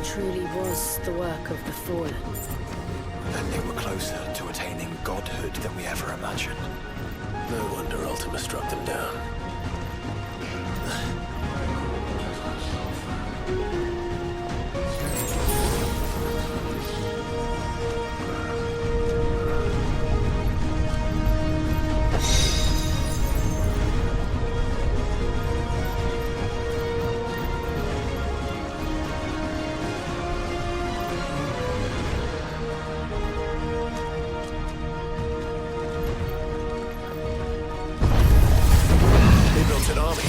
Truly was the work of the Fallen. Then they were closer to attaining godhood than we ever imagined. No wonder Ultima struck them down. An army.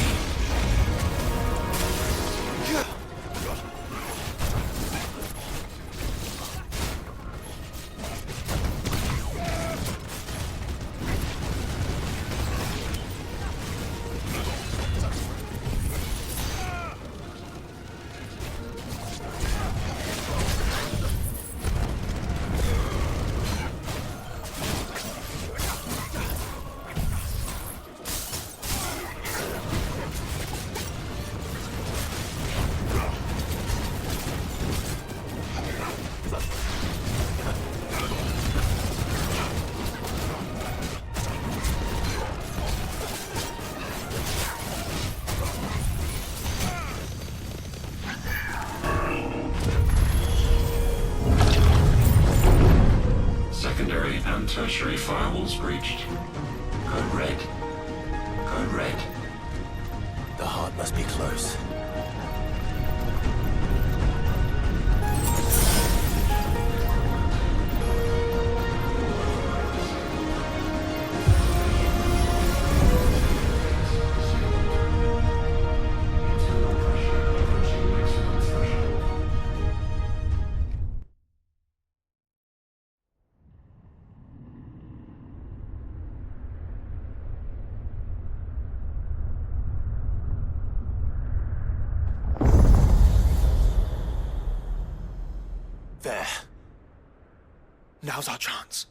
and tertiary firewalls breached. Code red. Code red. The heart must be close. There. Now's our chance.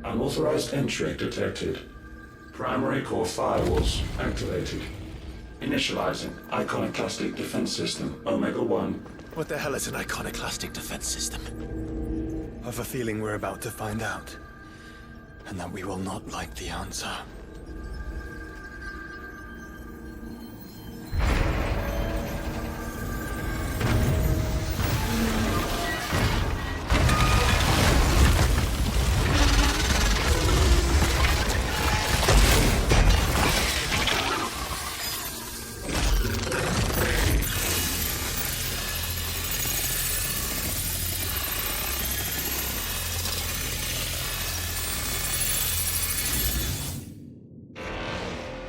Unauthorized entry detected. Primary core firewalls activated. Initializing iconoclastic defense system Omega-1. What the hell is an iconoclastic defense system? I've a feeling we're about to find out. And that we will not like the answer.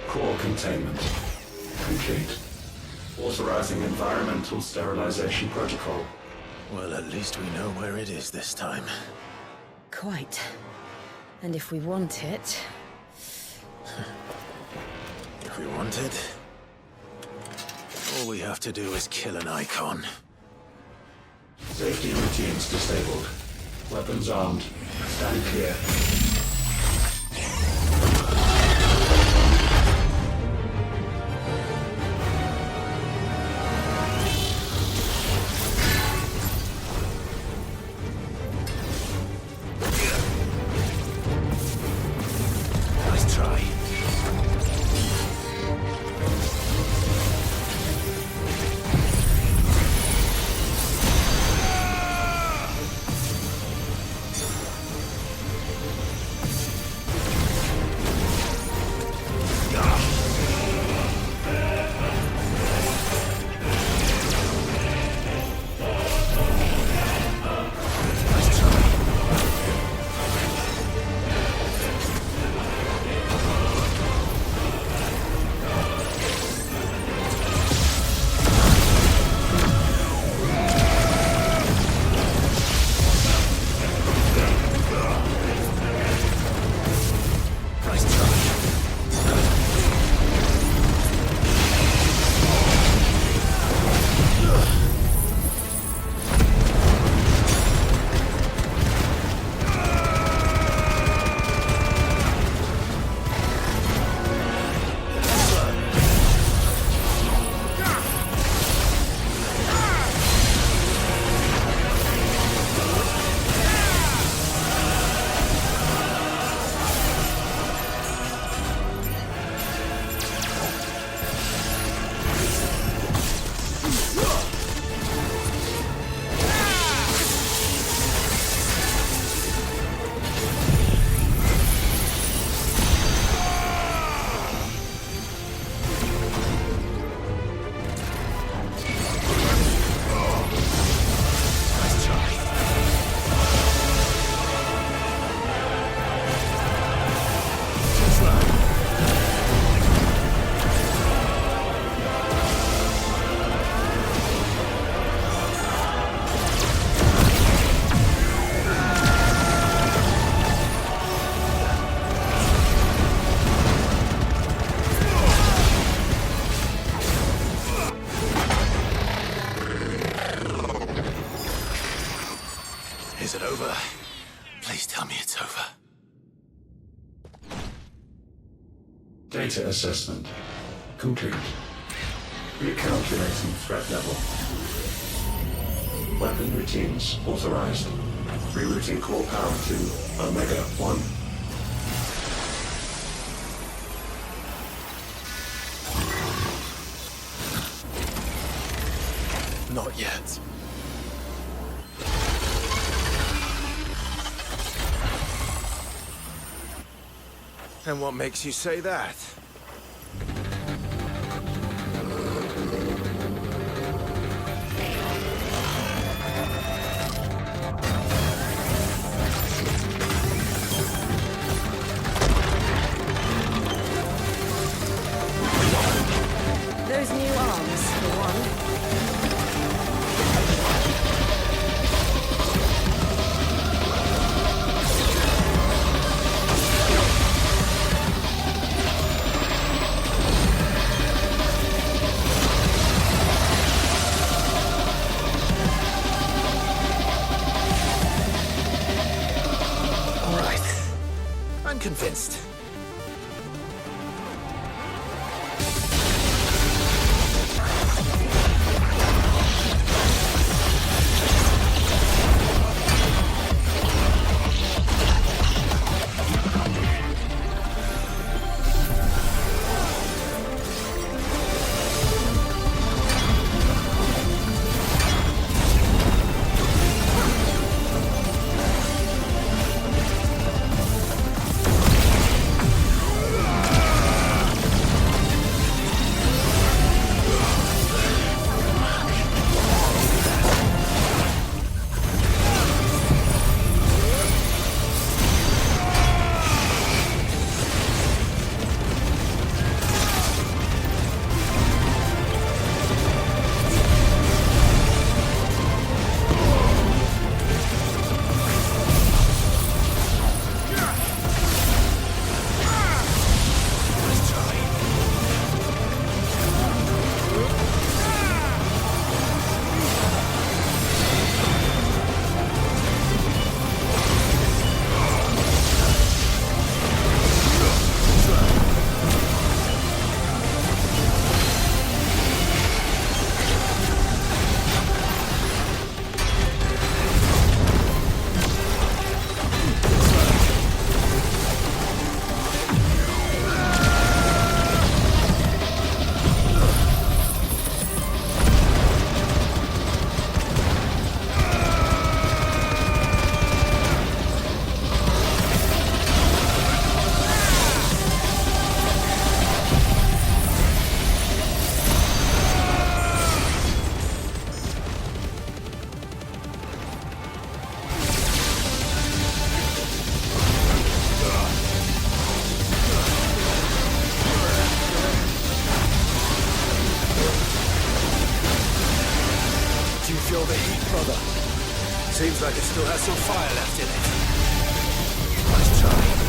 Core containment complete. Authorizing environmental sterilization protocol. Well, at least we know where it is this time. Quite. And if we want it... If we want it, all we have to do is kill an icon. Safety routines disabled. Weapons armed. Stand clear. Nice try. Is it over? Please tell me it's over. Data assessment complete. Recalculating threat level. Weapon routines authorized. Rerouting core power to Omega-1. Not yet. And what makes you say that? convinced. Feel the heat, brother. Seems like it still has some fire left in it. Let's try.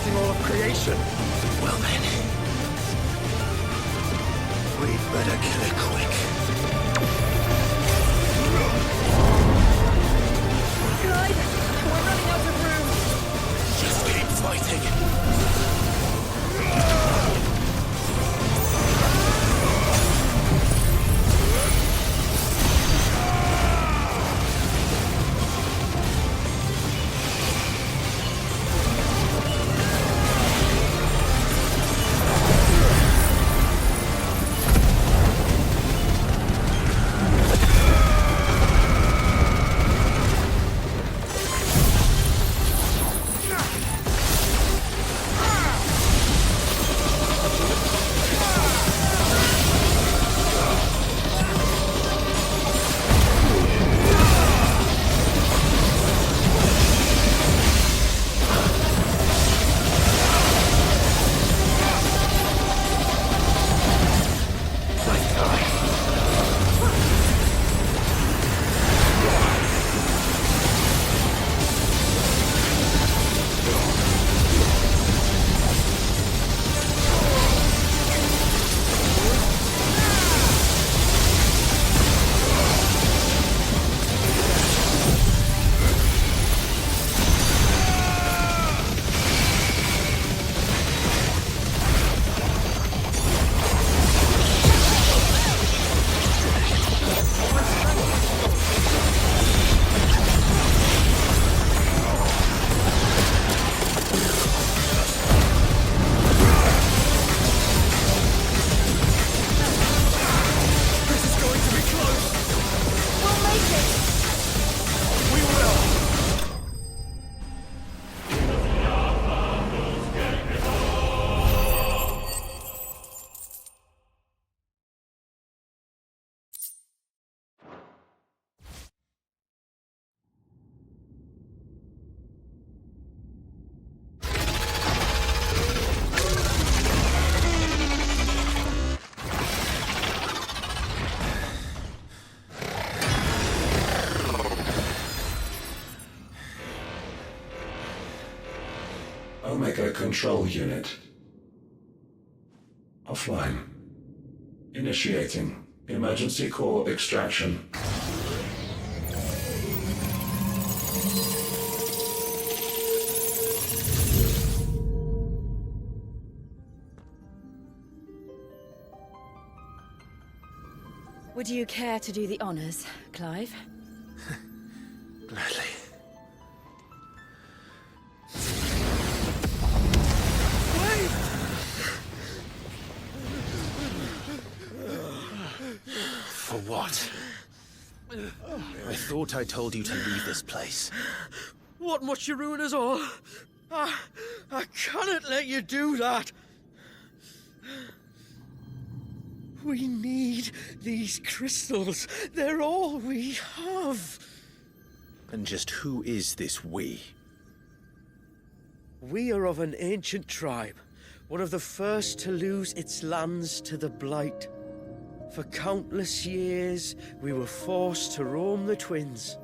affecting all of creation. Well then, we'd better kill it quick. Clive, we're running out of room. Just keep fighting. Omega Control Unit. Offline. Initiating emergency core extraction. Would you care to do the honors, Clive? Gladly. For what? I thought I told you to leave this place. What must you ruin us all? I cannot let you do that. We need these crystals. They're all we have. And just who is this we? We are of an ancient tribe, one of the first to lose its lands to the Blight. For countless years, we were forced to roam the Twins.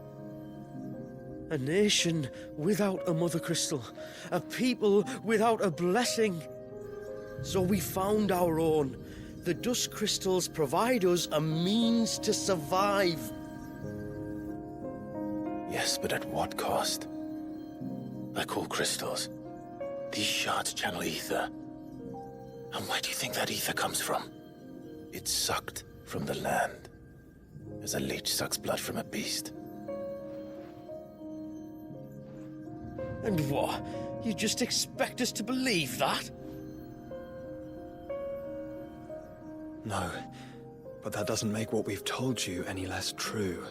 A nation without a Mother Crystal, a people without a blessing. So we found our own. The Dust Crystals provide us a means to survive. Yes, but at what cost? I call crystals. These shards channel ether. And where do you think that ether comes from? It's sucked from the land, as a leech sucks blood from a beast. And what? You just expect us to believe that? No, but that doesn't make what we've told you any less true.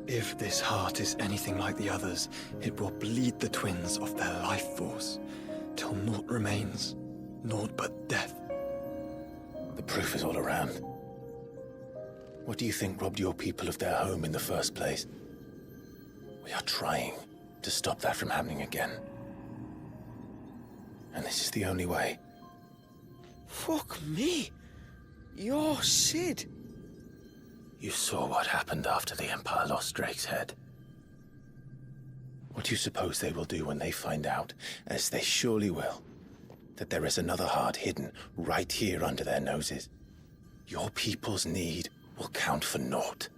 If this heart is anything like the others, it will bleed the Twins of their life force, till naught remains, naught but death. The proof is all around. What do you think robbed your people of their home in the first place? We are trying to stop that from happening again. And this is the only way. Fuck me. You're Sid. You saw what happened after the Empire lost Drake's head. What do you suppose they will do when they find out, as they surely will, that there is another heart hidden right here under their noses? Your people's need will count for naught.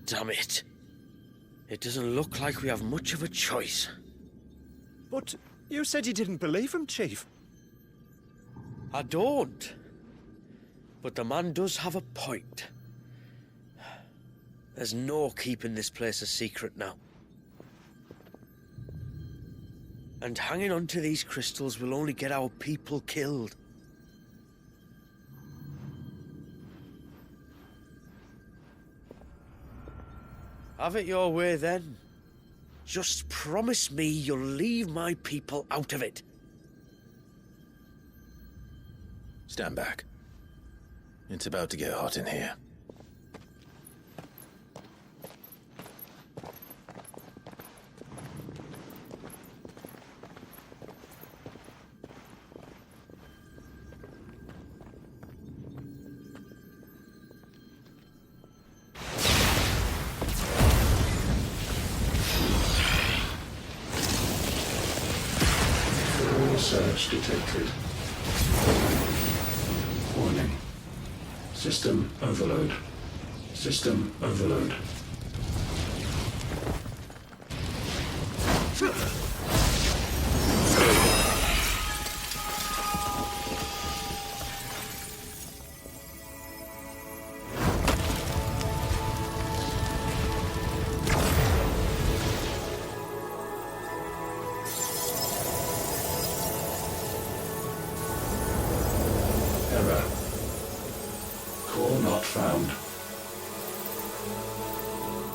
Damn it. It doesn't look like we have much of a choice. But you said you didn't believe him, Chief. I don't. But the man does have a point. There's no keeping this place a secret now. And hanging on to these crystals will only get our people killed. Have it your way, then. Just promise me you'll leave my people out of it. Stand back. It's about to get hot in here. Search detected. Warning. System overload. System overload.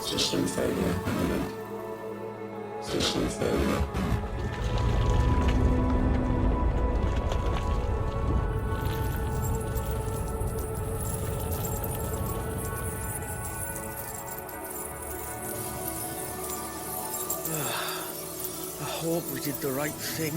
System failure imminent. System failure. I hope we did the right thing.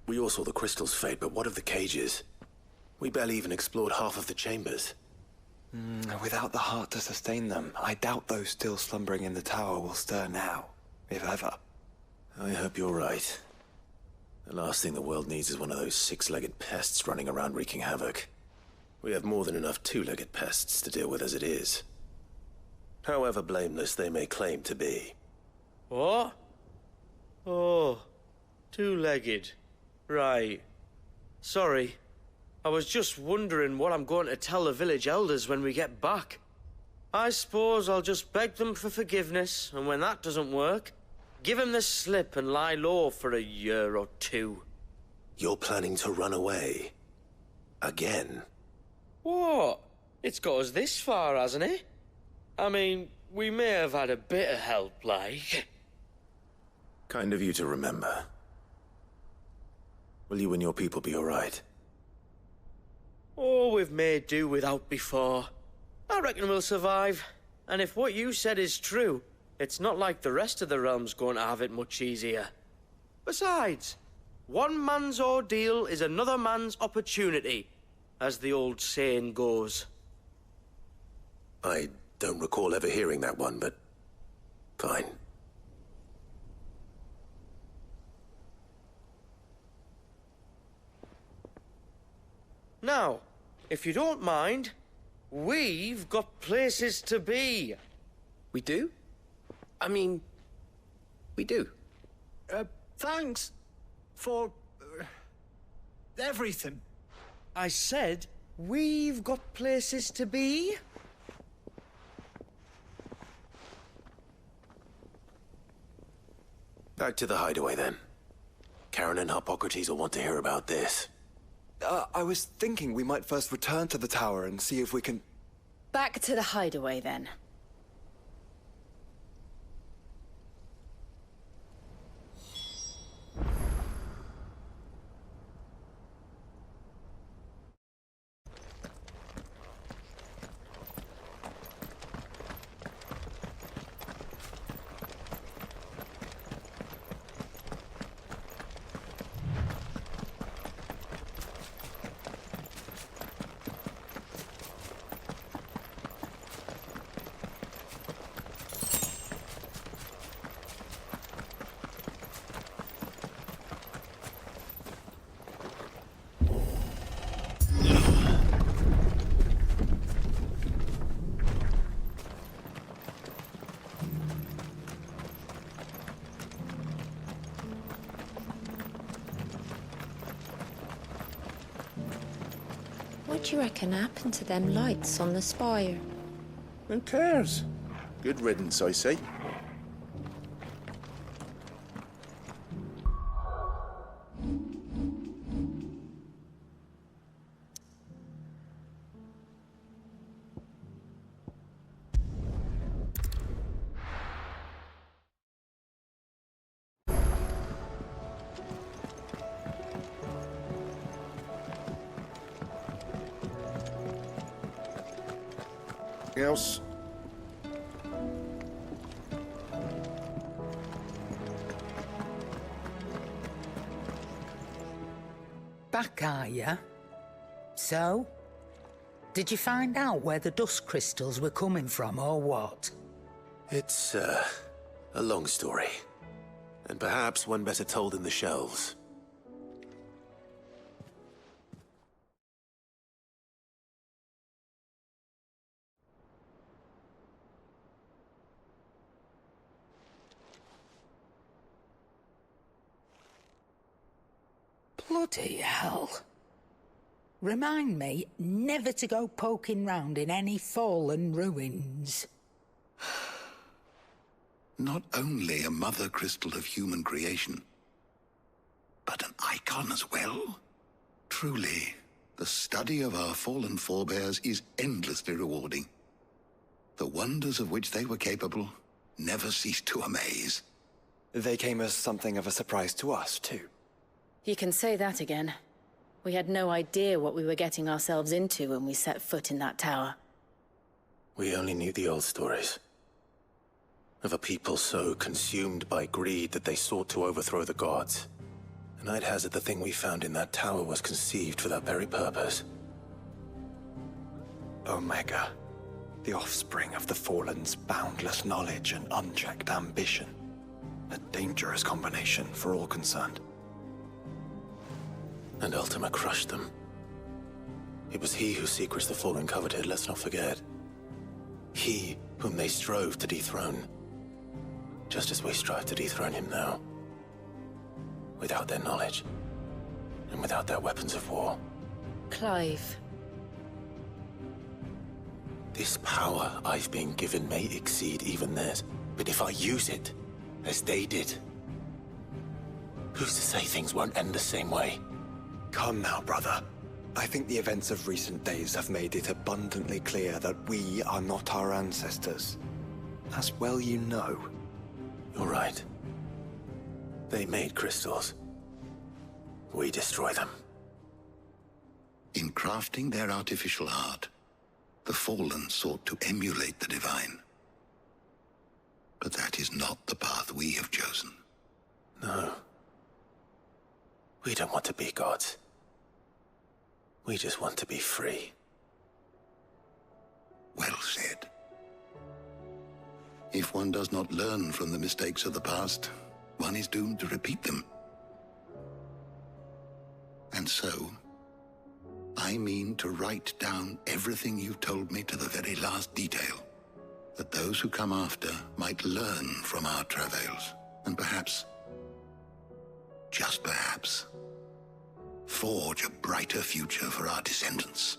We all saw the crystals fade, but what of the cages? We barely even explored half of the chambers. Without the heart to sustain them, I doubt those still slumbering in the tower will stir now, if ever. I hope you're right. The last thing the world needs is one of those six-legged pests running around wreaking havoc. We have more than enough two-legged pests to deal with as it is. However blameless they may claim to be. What? Oh, two-legged. Right. Sorry. I was just wondering what I'm going to tell the village elders when we get back. I suppose I'll just beg them for forgiveness, and when that doesn't work, give them the slip and lie low for a year or two. You're planning to run away? Again? What? It's got us this far, hasn't it? I mean, we may have had a bit of help, like. Kind of you to remember. Will you and your people be alright? Oh, we've made do without before. I reckon we'll survive. And if what you said is true, it's not like the rest of the realm's going to have it much easier. Besides, one man's ordeal is another man's opportunity, as the old saying goes. I don't recall ever hearing that one, but fine. Now, if you don't mind, we've got places to be. We do? I mean, we do. Thanks for everything. I said, we've got places to be. Back to the hideaway, then. Karen and Hippocrates will want to hear about this. I was thinking we might first return to the tower and see if we can... Back to the hideaway, then. What do you reckon happened to them lights on the spire? Who cares? Good riddance, I say. Else? Back, are ya? So? Did you find out where the dust crystals were coming from, or what? It's, a long story. And perhaps one better told in the shelves. Bloody hell. Remind me never to go poking round in any fallen ruins. Not only a mother crystal of human creation, but an icon as well. Truly, the study of our fallen forebears is endlessly rewarding. The wonders of which they were capable never cease to amaze. They came as something of a surprise to us, too. You can say that again. We had no idea what we were getting ourselves into when we set foot in that tower. We only knew the old stories. Of a people so consumed by greed that they sought to overthrow the gods. And I'd hazard the thing we found in that tower was conceived for that very purpose. Omega. The offspring of the Fallen's boundless knowledge and unchecked ambition. A dangerous combination for all concerned. And Ultima crushed them. It was he whose secrets the Fallen coveted, let's not forget. He whom they strove to dethrone. Just as we strive to dethrone him now. Without their knowledge. And without their weapons of war. Clive. This power I've been given may exceed even theirs. But if I use it, as they did, who's to say things won't end the same way? Come now, brother. I think the events of recent days have made it abundantly clear that we are not our ancestors. As well you know. You're right. They made crystals. We destroy them. In crafting their artificial art, the Fallen sought to emulate the divine. But that is not the path we have chosen. No. We don't want to be gods. We just want to be free. Well said. If one does not learn from the mistakes of the past, one is doomed to repeat them. And so, I mean to write down everything you've told me to the very last detail, that those who come after might learn from our travails, and perhaps, just perhaps, forge a brighter future for our descendants.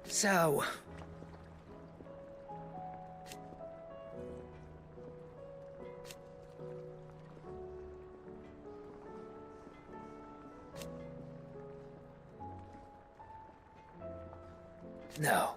So... No.